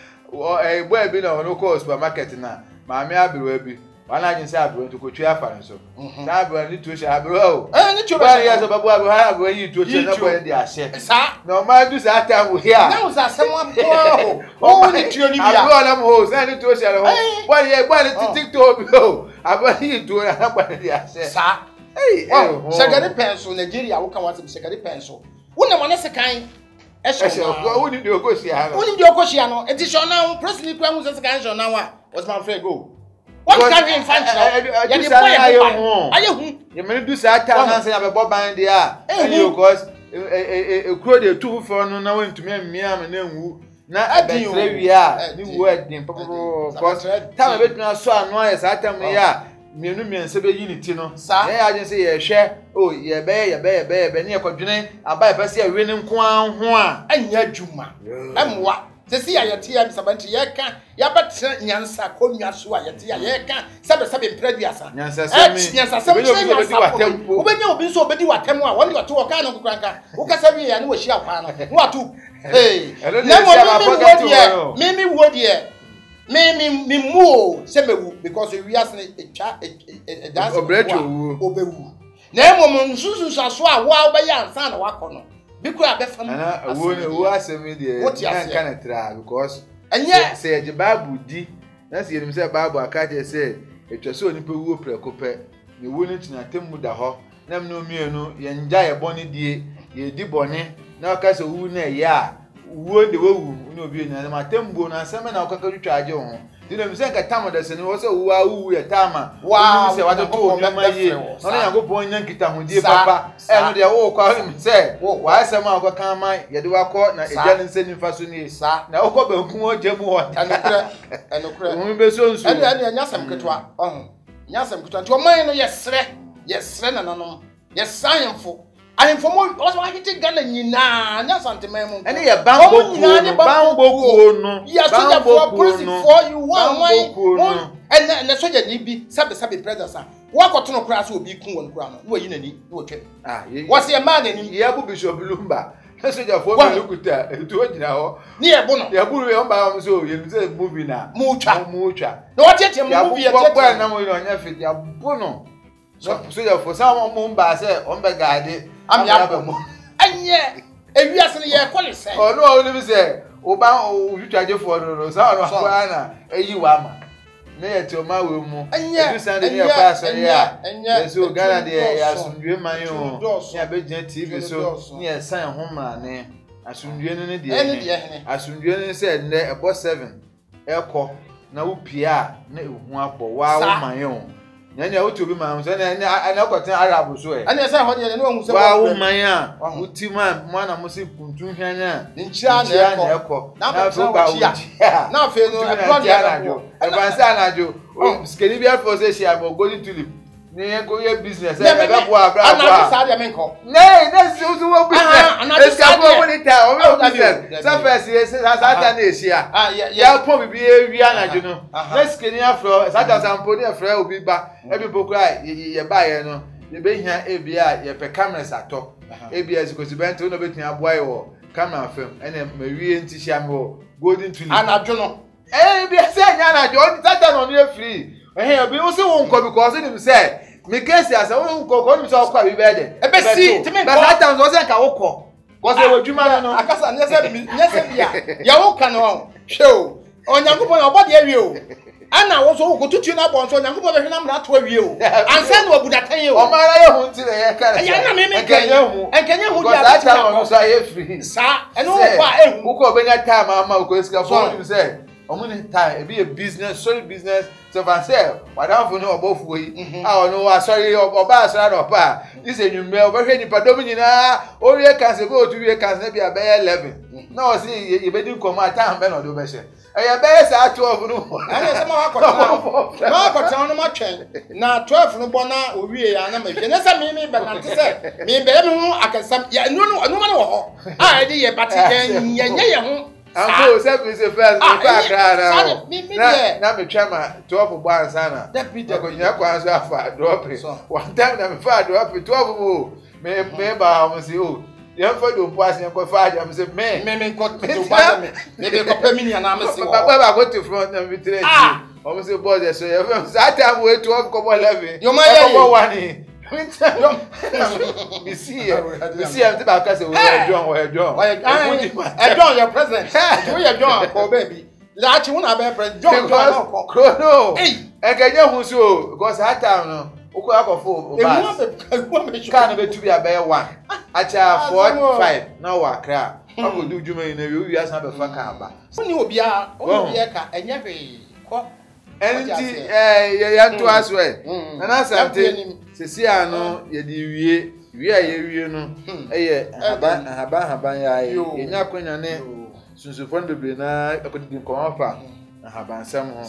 boy bi no ko supermarket na ma me abewa bi wana ajin say abewa to ko twa afa nso na abewa ni to sha abewa o ni to ba ya so babo abewa yi to sha na boy dey ahye sa no ma do sa time we here na usa sema po o ni tio ni bia abewa na mo ho say ni to sha ho boy ni TikTok bi o abewa yi to na boy dey ahye sa segari penso Nigeria wo kan wa segari penso wona mo ne sekan who did you go see? Who did you go see? It is your now, President Kwan was a guy now. What's my friend go? What can you find? You may do Satan and say, I'm a bob behind the air. Because a crowd of 2 for no knowing to me, and then now I think we are new word in because time a bit now so annoyed I tell me, yeah, me and Sebe unity, no, sir. I just say, share. Oh, yeah, bear, near Codine. I buy a person winning Kwan, and yet Juma. I'm what? To see I tear Sabanti, Yaka, Yabat Yansa, Konya Sua, Yaka, Sabi Prediasa, Yansa, when you've been so busy, what time one you are to a kind of cranker, who can say, I know a shop, what to? Hey, Mimi would ye. Mimi moo, Sebewu, because we asked a dance of Obewu. Name Susan shall swear while by Yan San or Wakono. Because I bet from who asked me the what you can try because and yet say the Babu D. That's himself Babu Akaja said it was so people who preoccupy the wouldn't attend with the hawk. Nam no me no, you enjoy a bonny dear, ye di bonnet, now cast a wound ya. Would the woo no be in my temple and some now can charge on. Didn't say a tamadus and also woo a tama. Wow, say what I told you my year. Only I go point Yankee with dear papa, and they all call him say, why some of our come my Yadua court, and Jan sending Fasuni, sir. Now, Cobo, Jemo, and no so and Yasam Katua. Oh, Yasam Katua, your mind, yes, sir. Yes, sir, no, yes, I am for. I am for more. Also, I take Ghana, Nina, something. And he a bamboo, no. Yes, for you one, and the soldier need be Sabi presence. What got no class will be cool and crown. Were you any? What's your man in Yabu Bishop Lumba? That's what you look at to it now. Near Bono, Yabu on by so you say movie now. Mucha. No, what yet your movie? Yabuno. So for some Mumba say, on the guide. I'm Yabamo. And yet, if you ask me, I call it. Oh, no, let me say, Oba, you charge for the Rosana, you ama. Nay, to my room, and yet, you send me a pass, and yet, so Ghana, there, some dream my own. Yeah, but TV, so near San Homa, as soon as soon said, about 7. Elco, now Pia, no wow, my own. Nanya utu bi ma so na anakoten Arab so e ana say ho de no hu se wa man a utima mwana mo se kuntu hwanya nchia na ekọ na so ba utia na fe no anajo e ban say anajo skeni bi afo say share mo golden tulip ni ko ye business e be bo abra anajo sa de menko nei na so wo business anajo sa de wo ni ta o business sa first ye sa ta na esia ya po bi wi anajo no na skeni afro sa ta sampo ni afro obi ba every book right ye buy no ye be hia ebia ye pe cameras ato ebia zikosibent no betin aboy wo camera film ene mawie nti hia me golden tulip anajo no ebia say nya anajo on tata no no free obi o se won ko because him say me case as won ko him say okwa bi be de ebe si ti me ko but that was say ka wokọ because e wodwuma no akasa nyese bia ya woka no show onyankopon obode awie o ana wo so ko tutu na bon so nyankopon be hwena mra to awie o ansa na obudatan ye o mara ye hu nti na ye ka ya na me enkenye hu dia ba ta no so ye free sa eno kwa ehu ko obenya time ama ko esika for him say omuni time e be a business sorry business so for sale wadan no obofu yi ah no wa sorry oba asra no pa this enwume obehwe ni padom nyina o wie kan se go to wie kan se bia be 11 na o si ye be din komo ata be no do be she e be sa 12 no ana se ma akota no ma twen na 12 no bona o wie ya na ma hwe na se mi be kan se mi be me hu akasam ya no ma no ho ah e di ye bati ye ho Uncle, seven first. Na me chama twelve bwan sana. Ko nya kwa so afa drop it. One time na me fa drop it 12 mo. Me ba mo si o. Ye fa do pass nya ko fa ja me say me ko do pass me. Me be ko pemini na me si o. Ba go to front na me trade. O mo say boy so ye fa that time we 12 ko 11. Yo ma ye. We see I'm about to say we're John. John, your president. We are John, for baby. Large one, I president John. No, I can you so because that time no. Oko akofo can't be to be a bear one. Acha 45 now wa cra. Ako do dwuma yi na wi asa be fa ka aba. Oni obi a ka enya hwe ko. Enti ya to aswe. Na asante sesi ano ye di wie a ye wie no eye haban ya enya kwanya ne sunsunfo bebre na akodi konfa haban sam ho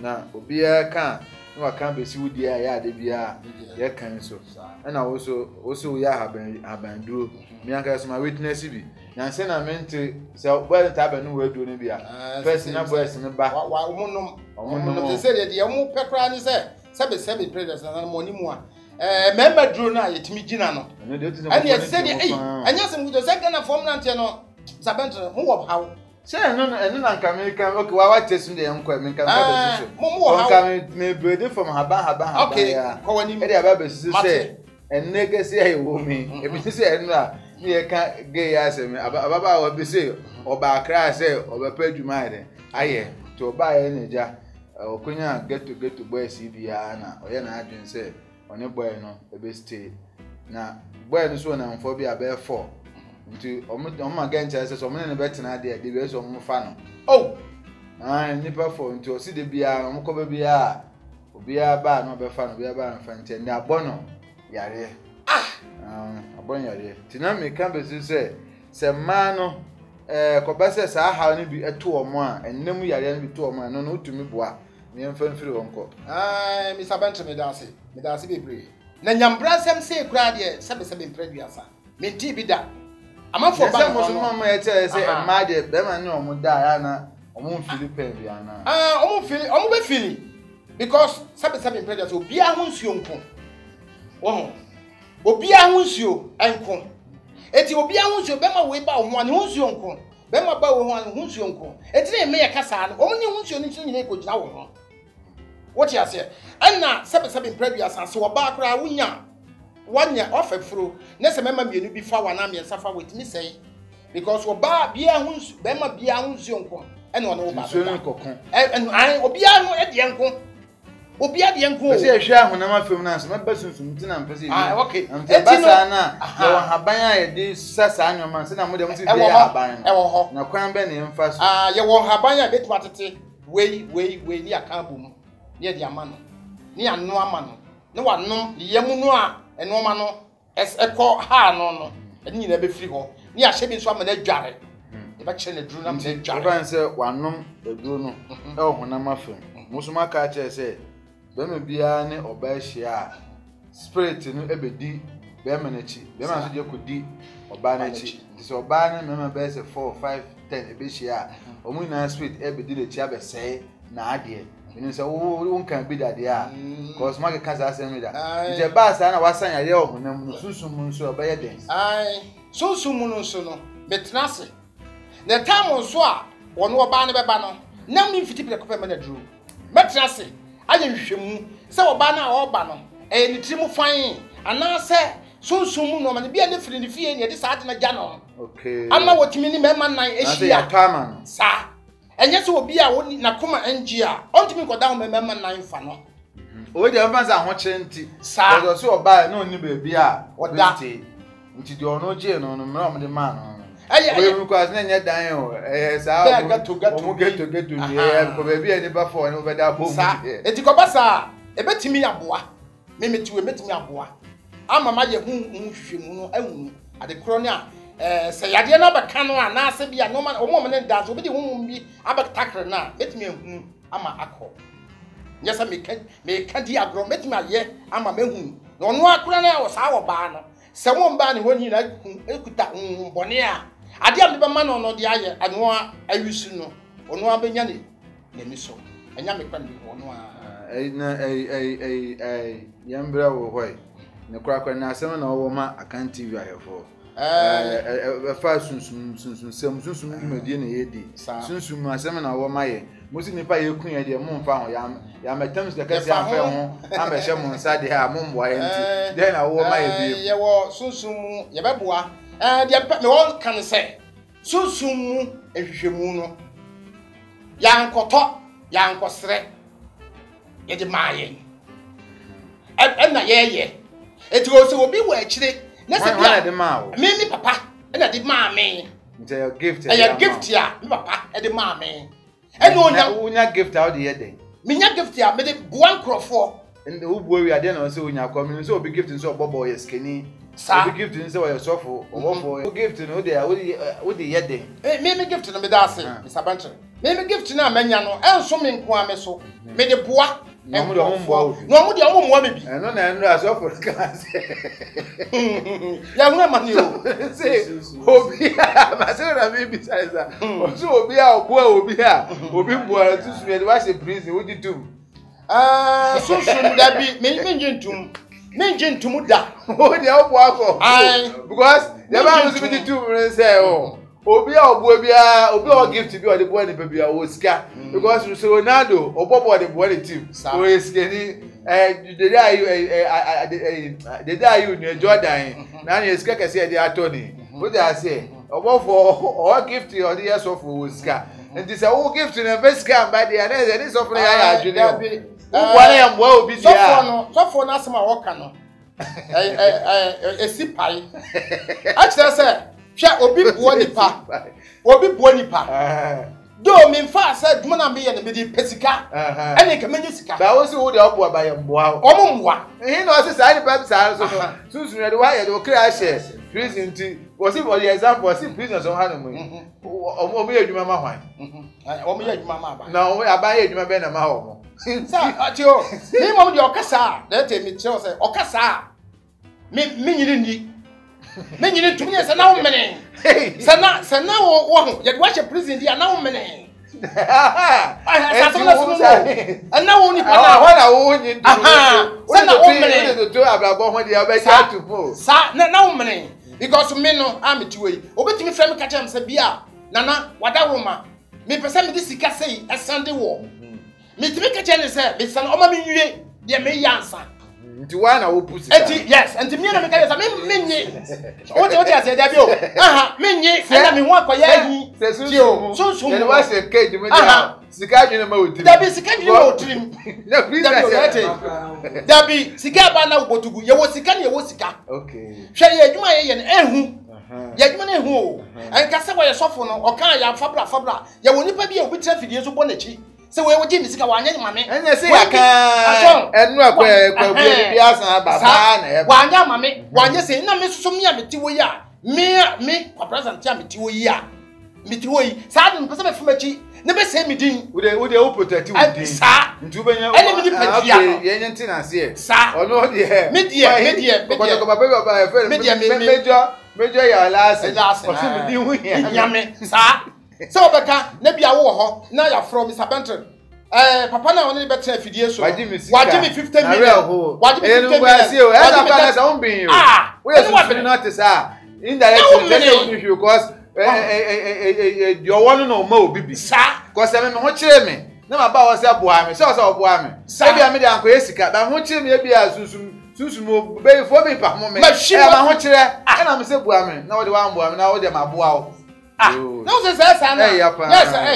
na obi a ka na waka be si wudi a ya de bia ye kan so na wo ya haban duro mi anka so ma witness bi na se na mente se bo ta ba no wedu ne bia first na boys ne ba wa omunum se de mu pekra ni se be president na mo ni mu a member duro na yetimi gina no ani e se de anya se mu do se kana form na nte no sabento mu wo hawo se no na nka me kan okay wa tesu de enko me kan ba besu so nka me brede from haban okay ko wani e de aba besu se enne ke se ayi wo mi e bi se enu a ni e ka ge ya se me ababa wa bi se oba akra se oba padwuma de aye to ba ye neja okonya get to boys bia na oye na adwen se one boy no e be stay na boy no so na mfo bi aba 4 nti omo gancha se so mo ne betena de be so mo fa no oh nipa 4 nti o si de bia mo ko ba bia obi aba no be fa no bia ba mfa nti na abono yare abon yare tina me kan be se ma no ko ba se sa ha no bi eto omo a ennem yare no bi to omo no utumi boa me mfa mfiri wonko Mr. Benton me dase bebre na nyambra sem se kura de sebe impreduasa me ti bi da amafo ba mo so mama ye tell say ma de be ma ni omo da ya na omo Philippine bi ana omo be fili because sebe impreduasa obi a ho nsuo nko wo obi a ho nsuo enko eti obi a ho nsuo be ma we ba ho ani ho nsuo nko be ma ba we ho ani ho nsuo nko eti na me ye kasa no omo ni ho nsuo ni nyina ko gina wo ho what you say na sebe impreduasa so oba akra wanya ofefuro na se mema mienu bi fa wana me safa wetimi sei because oba bia hu be ma bia hu nsuo nko ene ono oba nsuo nkokon obi a no e de nko obi a de nko se ehwe ahuna ma fem na so meba sunsun tina mpese okay basa na yo haban a ye de sasa anyoma se na mo de mo ti de haban na kwan be ne mfa so ye wo haban a betu atete we ni akambo mu ni de amano ni anu amano ne wanom yemu no a enoma no ekọ ha no eni na be firi ho ni ahye bi nso ama na adware e ba kire na duru na ma adware ban se wanom eduru no e ohunam afem musuma ka che se be me bia ne oba hia spirit no ebedi be me na chi be ma so je kodi oba na chi se oba ne me be se 4 5 10 ebe hia omu na spirit ebedi le chi abese na ade you say wo kan bi dade a cause ma ka za asem da je ba sa na wasan ya ye ohunam sunsun nso oba ye den sunsun nso no betnase na time nso a wono oba ne beba no na mi fiti pele kope me na duru betnase aye hwehwemu se oba na oba no ni trimu fan ana se sunsun no ma ne bia ne firi ne fie ne de sa ade na gya no okay ama wotimi ni mema nan ehia sa enye so obi a woni na koma NG a ontimi koda ho mema nan fa no o de mfa sa ho chenti so so oba na oni bebi a oda nti de ono je no no mra mo de ma no we mu kwa na nye dan o sa o mu geto ni ko bebi ani ba fo ni obeda bo mu enti ko basa ebetimi aboa memetiwe metimi aboa ama ma ye hu hwehwemu no ahunu ade kro ne a se yade na baka no a na ase bia no ma omo ne dance obi de hu bi abatakre na metimi ehunu ama akọ nyesa me ka di agro metimi aye ama mehu no no akura na wo sa wo ba no se wo mba ne honi na ekuta bone a ade am de be ma no no de aye ano ayusu no ono abenya ne nemi so enya me kwa ne ono a yambra wo hoy ne kura na asem na wo ma akan TV ayefo fa sunsun sunsun dwumadie na yedi sunsun asem na wo ma ye musi nipa ye kun ye de mo mfa ho ya metam se kase afa ho amehye mo nsa de ha mo mboa ye nti de na wo ma ye bi ye wo sunsun mu ye beboa de me won kan se sunsun mu ehwehwemu no ya nkosre ye de maaye na ye eti o se obi wo akire na se bia de ma wo me papa na de ma me It's a gift. A gift ya, papa, e de ma me. E no nya gift how the year. Me nya gift ya, me de buan crofo. And the boy we are then also when you come so be gift so bobo yes skinny. Be gift so your sofo or for gift no there with the year day. Me gift no me da say, Mr. Banton. Me gift na manya no, enso me nko ame so. Me de boa. No mo de omo me bi. No na nra so for class. Ya hu ma ni o. Say obi ma say na me bi say sa. So obi a obo obi a obi boa to su me wa say prison wo di tum. So da bi me njentum. Me njentum da. O de obo akọ. Because the man was be di tum say oh. Obi a obo bia obi o gift bi o de boy ni bia o sika because Ronaldo obobo de boy the team o eskeni the day you Jordan na na sika kese e dey atoni what they say obo for o gift o dey so for o sika and this o gift na best sika by the na this of na ya adwene o kwa na ya mwa obi dia so for na asema wo ka no esi pai actually say hwa obi buo nipa do me fa say dum na me ye na me di pesika ene ka menye sika ba wo si wo de obo abaye mboa omo mboa ehin no say sai pep sai so sunsun ye de wa ye de o kra share prison ti wo si for the example si prison so ha no mu omo ye adwuma ma hwan omo ye adwuma ma aba na omo abaye adwuma be na ma ho mo sa atio me mom de okasa na te me tell say okasa me nyiri ndi me nyiri tumi se na wo mene se na wo ye de wa che prison dia na wo mene sa so na so mo na wo ni pa na wa na wo nyi se na wo mene to abrabo ho dia be ja to po sa na wo mene because me no ameti we obetimi frame ka chem se bia nana wada roma me pese me di sika sei esande wo me timi ka chem se me san o ma me nwie de me yansa nti wa na wo pusi enti yes enti me na me ka say me nyi o te ase da bi o me nyi na me ho akoya yi se so de wa se cage me dia sika dwene ma odiri da bi sika dwene ma odiri na please da bi sika ba na ubotugu ye wo sika na ye wo sika okay hwe ye adwuma ye na ehu ye adwuma na ehu o enka se wo ye sofo no o kan ya fabra ye wo nipa bi e obi tira fidie so bo na chi se we woji misika wanya mame enya se yaka enu akwa bi asan baba na e wanya mame wanya se na me susu mi a meti wo yi a me kwa present ya meti wo yi a meti wo yi sa de pese me fumachi ne be se mi din wo de protect wo din sa ntu benya ene mi di pati ya ye nya ntina se e sa ono de media ko baba e fe media ya last o se mi din hu ya nyame sa so obeka na bia wo ho na ya from Mr. Benton papa na woni be tena fidie so waji me 50 million waji me 50 million esa pa na un bin yo we you not say indirect because your one no ma obibi sa because me ho kire me na ma ba wo se boa me so boa me e bia me de anko esika ba ho kire me e bia susum be fo be pa mo me e ma ho kire e na me se boa me na wo de wan boa me na wo de ma boa wo no se say na yes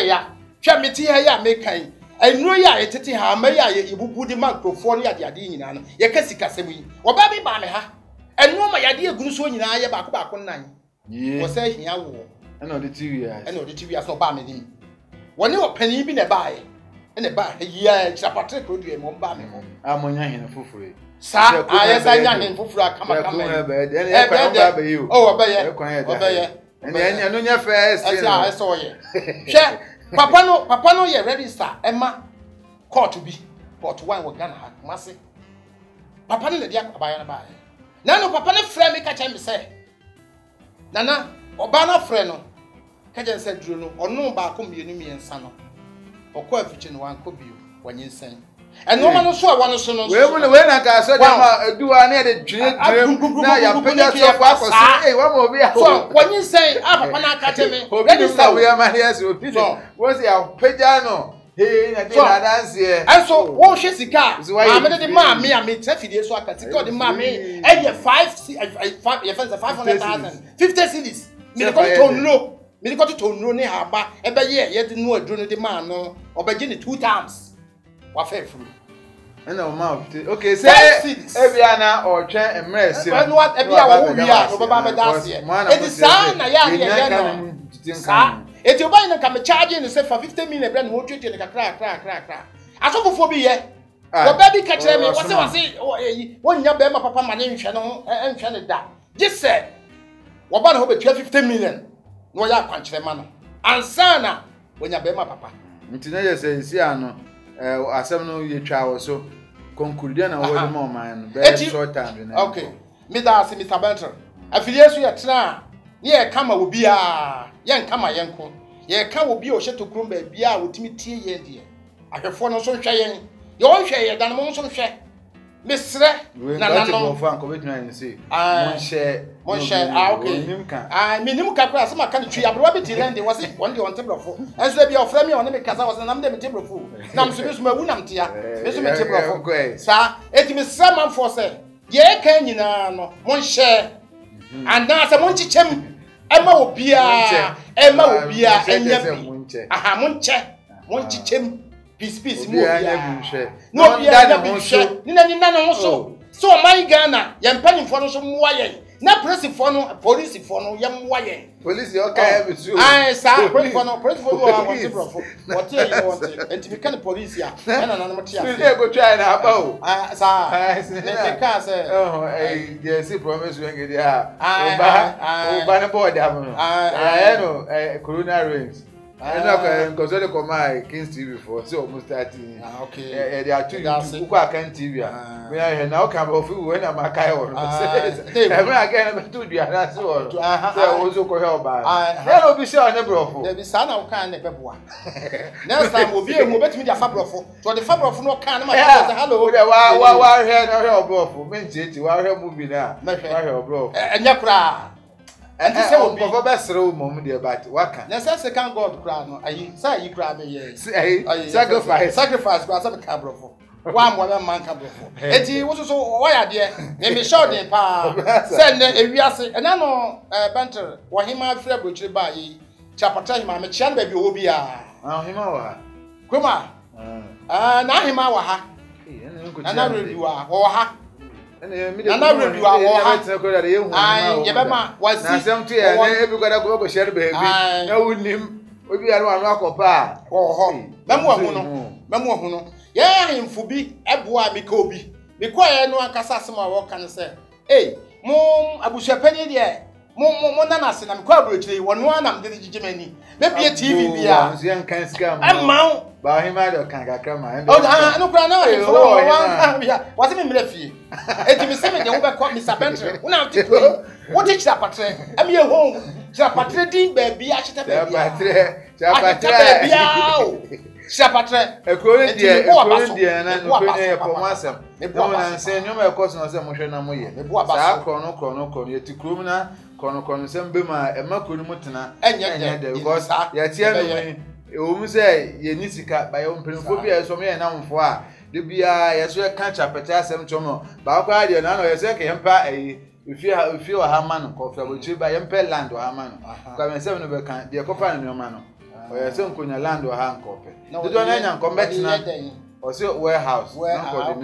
ya hwa meti ha ya me kan enuro ya etete ha ma ya ibubu di microphone ya de ade nyina no ye ka sika semu yi oba bi ba me ha enuro ma ya de egunu so nyina ye ba ko nan wo say hia wo na the TV ya na the TV ya so ba me nim woni opani bi na ba ye na ba ya Mr. Patrick Odue mo ba me mo amonya hin fufure sa ayesa nya hin fufure akama kama e ba ba you oh oba ye enya no nya first esa so ye hwe papa no ye register ema court bi court 1 wo Ghana ha mase papa no dia abaya na ba na no papa no frɛ me ka cha me sɛ nana oba na frɛ no ka je sɛ duro no ɔno ba ko mienu miensa no ɔkɔ afichi no wan ko bio wanyensan ɛno ma no so a wɔno so no we na ka so dem aduwa na de dwene na ya pega so kwa akoso eh wa mo bi a so wanyensan a papa na ka che me register we ma yes obi wo se ya pega no hey na de na dance e so wo hwe sika ma me de ma me a me trafidie so aka sika de ma me e ye 5 ye fancy 500,000 50 cedis me de ko to no ne aba e be ye de no aduro no de ma no obegye ne 2 times wa fa furu And no mouth. Okay, say Ebiana or Chan and Mercy. And what Ebia we are, Obama does here. It is son, if you buy a charge in the set for 15 minutes, then we'll treat you like a crack. I saw before be here. Your baby catch me. What's it? One your baby, papa, my name, channel, and channel that. Just said, what about 15 million? No, ya punch the man. And sana, when your baby, papa. Mtinaje says, Siano, Asamno, you travel so conclusion and what more man. Very short time. Okay, Mr. Benton. Affiliation at Tra. Yeah, come will be a young come my uncle. Yeah, come will be a shut to crumble, be out with me tea, dear. I have found no sunshine. Your share than Monson share. Miss Red, no, and say, I share, okay. I mean, you can some country, I'm rabbit land, there was it one day on table for. As they be of family on the because I was an under table fool. Now, Miss Mawunam tia, Miss Table, sir, it is someone for say, yeah, can you know, one share. And now some chim. Emma will be a and Munche, one chim, peace, no, also. So, my Ghana, young penny for some wire, not pressing for no police for no young wire. Police, okay, I saw for what you want, and to become police, and anonymous. Go try and bow. I say, oh, yes, promise you get there. I ban a boy, I know, Corona rings. I know because I come my Kings TV for so almost 13. Okay, there are two who can TV. We are now come off when I'm a Kyle. Again, to the other so also go help by. There will be sure never of the son of kind of one. Next time will be a move to the fabric for the fabric of no kind of hello. Why here no help of Minchit, why help movie now? Help, bro. And your cry. And this will be a best room, moment, dear, but what can necessarily can't go to crown? I say you grab me, sacrifice, but some cabro for 1 man cabro for. And he was so why, dear, let me show them pa. Send a reason, and I know banter, what he might feel which by Chapter, my chan baby will be a Kuma. Now him our and I will do a and I will do our Yabama was some tea, and everybody go share baby. No, with him, we are one rock or pa. Oh, Memo, yeah, him for be a boy, Mikobi. The choir no one can walk and say, hey, Mom, I wish a penny there. Monanas and I'm quite one I'm the Jimmy. Maybe a TV be young can scam. I'm mount. But he might have come. Oh, no, what's in Melefi? And you say, you overcome Mr. Benton. What is that, Patrick? I'm your home. Chapatre, baby, I should have Chapatre, a cruel dear, and for myself. The woman saying, no, of course, not so much. Chrono, yet to Crumina, Chrono, some bima, and Maculimutana, and yet, because yet, you say, you need to cut by own phobia, so me and now for the beer, yes, we can't chapter some tomo, but I did not know a second empire. If you feel a hamman, coffee, which you buy empire land or hamman, come and 7 of the accompany your man, or your son could land or hand copy. No, don't know, come back to or so warehouse, where I am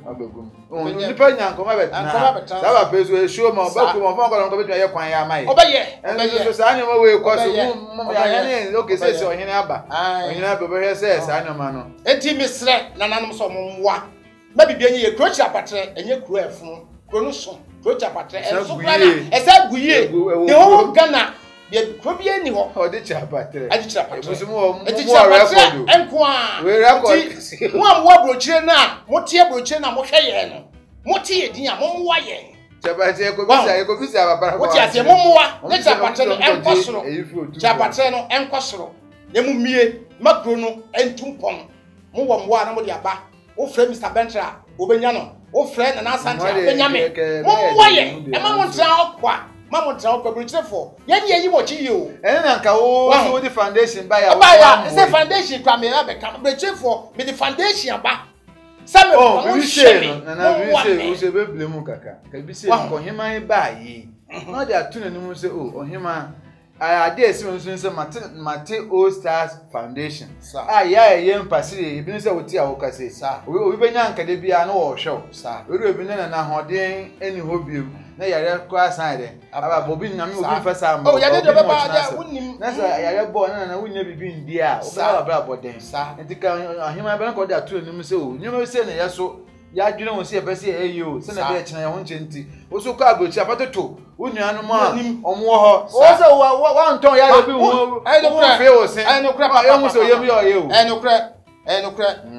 Abegum. Only depending on come back. That place will show more back to my father to your choir. Obey, and the animal will cause you. Look, it says, or Hinaba. Hinaba says, I know, man. And Timmy slept, none some what. Maybe being a crutch apatre and your crew from Cronuson, crutch apatre, and so as I go, the whole Ghana. The Kobian or the chapter. It was more record. And qua, we record 1 wabrochena, Motia brochena, Mokayan, Motia, dear, Mowayan. Chapatero, what you say, Momoa, let's have and Cosro, Chapateno and Cosro, Nemumie, Macrono, and Tumpon, Moam Wanamodia, O friend Mr. Bentra, Ubeniano, O friend and Asante, Benjamin, Mowayan, and Mamma Mamma talk about for. Yeah, you watch you. And Uncle, the foundation by a foundation come here, become a for me the foundation back. Some we say, and I will say, we say, Blumukaka. Can be said for him, I buy ye. Not that two and say, oh, or him, ade esi nso nso mate All Stars Foundation ya empasiri ebi nso woti awokase obi benya nkade bia na wo hwew obi na hoden eni hobiem na yare kwa side aba bobi nyame obi fasa am ya de baba ya wonnim na sa yare bo na wonya bibi ndi a obi bra boden ntika ahima be na ko da to nim se o nyame se na yeso ya dwene won se e pese eyo se na be kina ho nchenti oso kwa agochi apatoto wonua no a omo ho o se wa nton ya bi wo fe o se no kra papa yo so yemi o ye o no kra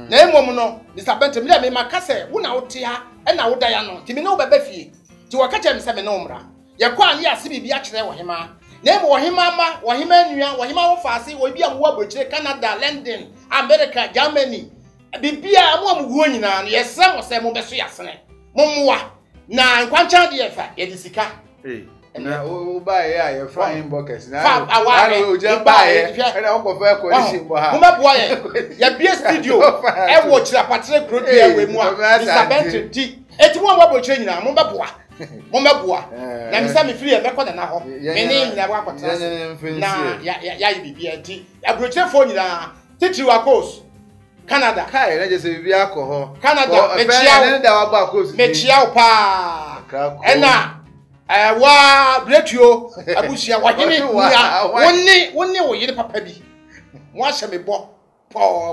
na emom no Mr. Benton me maka se wo na wote ha e na woda ya no timi no baba fie ti wo kacha me se me no mra ye kwa ne ase bibia kire wo hema na emo wo hema ma wo hema nua wo hema wo faase wo bia wo abochire Canada, London, America, Germany bibia mo amuguo nyina no yesra mo se mo beso yasene momwa na nkwancha de yefa ye disika na o ba ye a ye frying buckets na o je ba ye na o ko fe ko ni simbo ha mo meboa ye bia studio e wo kira patre krodi e we mu a Mr. Benton di eti mo abochire nyina mo meboa na mi sa mi free e be ko na ho me ni nyina wa kwatra na ya bibia di abochire fo nyina titiri wa course Canada kai na je se bibia akọ Canada mechia pa ena wa bletio abusia wa hini wonni wo yire papa bi mo ahye me bo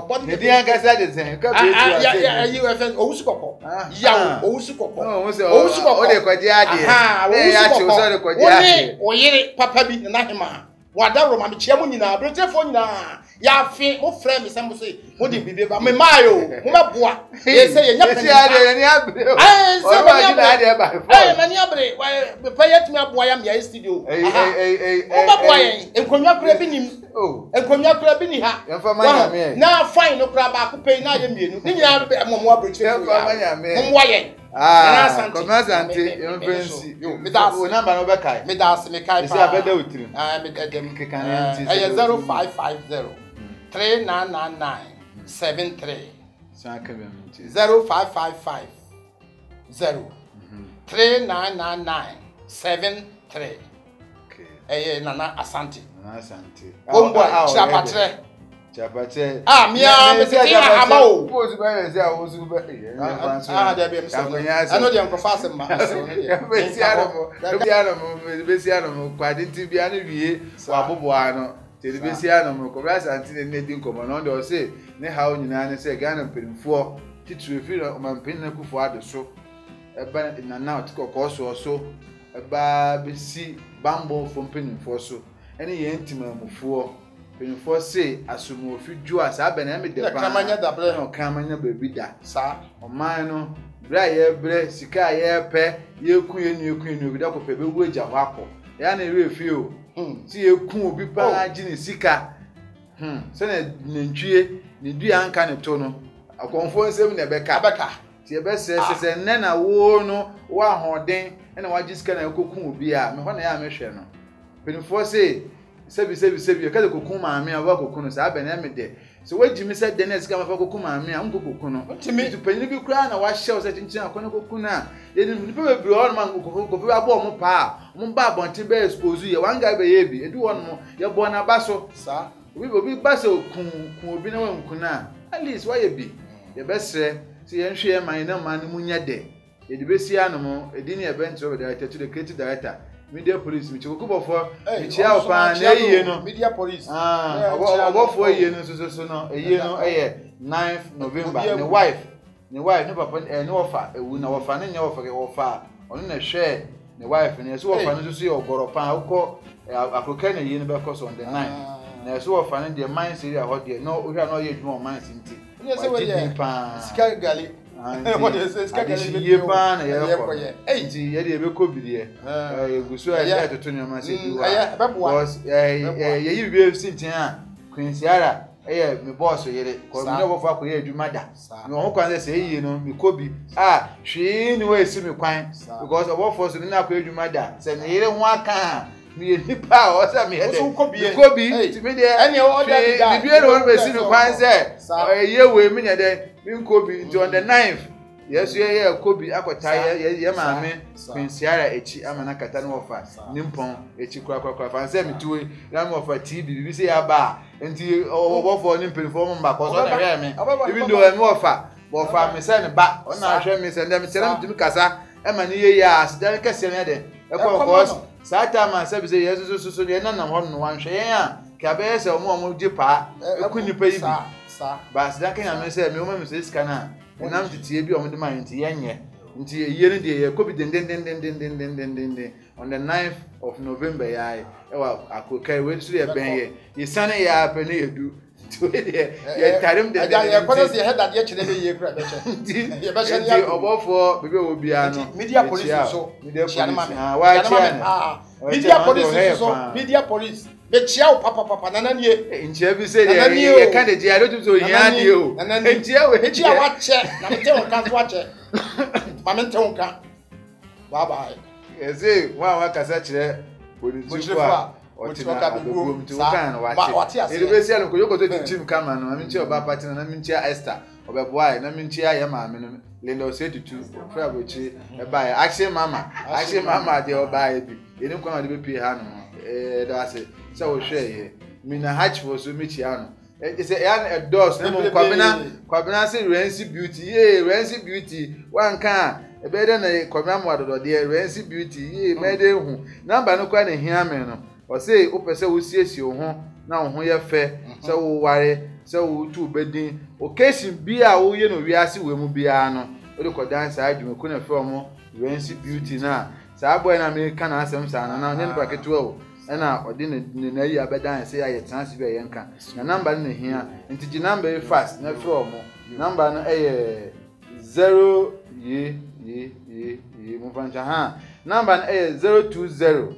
body ne dia ngasa de sen ka bletio ya you FN owusikoko ya owusikoko o de kwaje ade ya che o so de kwaje ade wo yire papa bi na hema wada roma mechia mo nyina bletio nyina ya fi mo frɛ me sɛ mo se mo de bibe ba me mayo mo meboa ye se ye nya pani ade ni abre se ma ni ade ba mani abre we pa yet me aboa ya me ya studio mo meboa ye enkonwa kura bi nim enkonwa kura bi ni ha na fine no kura ba ko pay na ye mienu ni nya mo abre che mo mwa ye Commerçante, eu pensi. Me dá o number no bekai. Me dá se me kai. Isso é beda utri. Me dem que canente. É 0550 3999 73. Saca bem mentira. 0555 3999 73. Okay. É Nana Asante. Nana Asante. Ombo chapatre. Chapatre. Mia me se tinha amao. Pose ba se a ozu ba. There be me. I know dem professor ma. Besiano mo kwade tibia no wie wa boboa no. Te besiano mo ko Asante ne di nkomo no de o se ne ha onyina ne se Ghana mpemfo titire fi no mampin na kufu ade so. Eba na na otikoko so eba besi bambo fo mpemfo so. Ene ye ntimamufo penfo se asumo ofidwo asa be na me de ba kramanya dabre no kramanya baby da sa oman no bra ye bre sika ye pe ye ku enu da ko pe be wu eja ho akọ ya na ere fi o ti ye ku obi pa agini sika se na nantwie ne dua anka ne to no akonfo nsem na be ka ti e be se nne na wo no wa hoden na wa gisika na ekoku obi a me ho na ya me hwe no penfo se sebi ka de kokun maame a wa kokun no sa be na me de so wajimi se de na sika ma fa kokun maame a nkokun no ntimi panyin bi kura na wa hyew se chinchin akon kokun na ye ni pe bebre on man kokun bi abo mo pa mo ba abontin be expose ye wanga be ye bi edu won mo ye bo na baso sa obi baso kun obi na wa nkun na at least wa ye bi ye be sre se ye nhwe man na man mu nya de ye de be sia no mo edi ni e be ntro be director to the creative director media police mi chiko bofo chia opa na eyiye no media police obofo eyiye no so no eyiye no 9th November ne wife ne papa ne ofa ewu na ofa ne nya ofa onu na hwe ne wife ne so ofa no so ye ogoropa ukọ akroka na eyiye no be course on the 9th na so ofa ne de mine area ho de no ohwa no ye dwuma mine sinti ne se we ye sika gali what is this guy ye pa na ye ko nti ye de be ko bidie egusu a ye to nyoma se bi wa boss ye yi bi sintin a Quincyara me boss yere ko me no fa ko ye adwuma da me ho kwan se yi no me ko bi hwe ni we si me kwan because obo force ni na ko adwuma da se ne yere ho aka me nipa o se me he de ko bi ti me de ene o da bi bi no be si me kwan se ye we me ne de me ko bi on the 9th Yes, yeah, Kobe, Akota, Yamame, Quincyara, Echi, Amana Catanofa, Nimpon, Echi Quack, and send me to a ram of a TV, we say a bar, until what for an imperform back was on a me, even though I'm more fat, but for me, send back on our Shemis and them tell them to Casa, Emania, yes, delicacy, of course, Satan, my service, yes, so you're none of one share, Cabez or more Jipa, couldn't you pay, sir, but that can I say, no one says, Cana. And I'm to TB on the mind, Yanya, until a year and day, could be on the 9th of November. I could carry with you a bang. His son, I penny do to it. Tell him that I had that yesterday. About for people will be media police. Media police. The chow papa nananye in Chevy said, I can't do so. You and then Chia watch it. Namtel can't watch it. Mamantonka. Bye bye. Yes, wow, I can such a or to room to watch it. It will say, you go to Jim Cameron, I mean, your Bapat and I mean, Chia Esther, or Baboy, and I mean, Chia Yama, Lindo said to Fabuchi, by Action Mamma, dear baby. You don't come to be Piano. That's it. So share Mina hatch for so Michiano. It's a dose, no Quabina say Rency Beauty, yea, Rency Beauty, one can, a better than a commemorate or dear Rency Beauty, yea, made who number no quite a hammer, or say, Opesa will see you home, now who you're fair, so worry, so two bedding, occasion be our you know, we are see women be ano, or the dance I do, couldn't form Rency Beauty now. Sabo and American Assam San, and then bracket 12. And now, or didn't you better and say I transfer a yanka. A number in here, into the number fast, no from number 0 number 020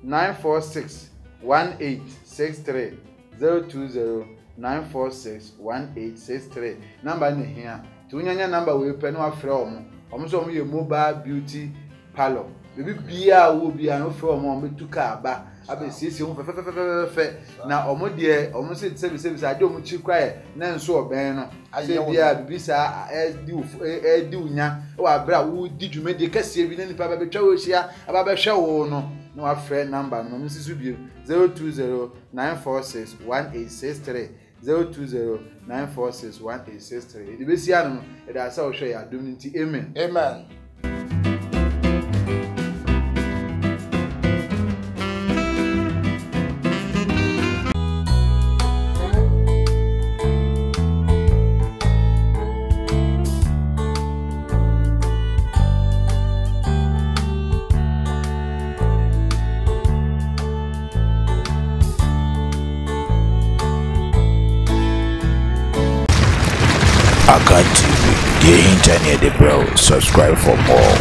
946 1863 020 946 1863 number in here. To your number will pen off from almost only a mobile beauty parlor. Baby Bia will be an offer on to car back. I be see you now. Almost said service. I don't much cry. Nan so ben. I say, dear, Bisa, as do ya. Oh, bra, who did you make the cassia with any papa here about a show? No, a friend number, no, Mrs. Review 020 946 1863 020 946 1863. The Bessiano, and I saw show you doing it. Amen. Amen. Akan TV, the internet, bro. Subscribe for more.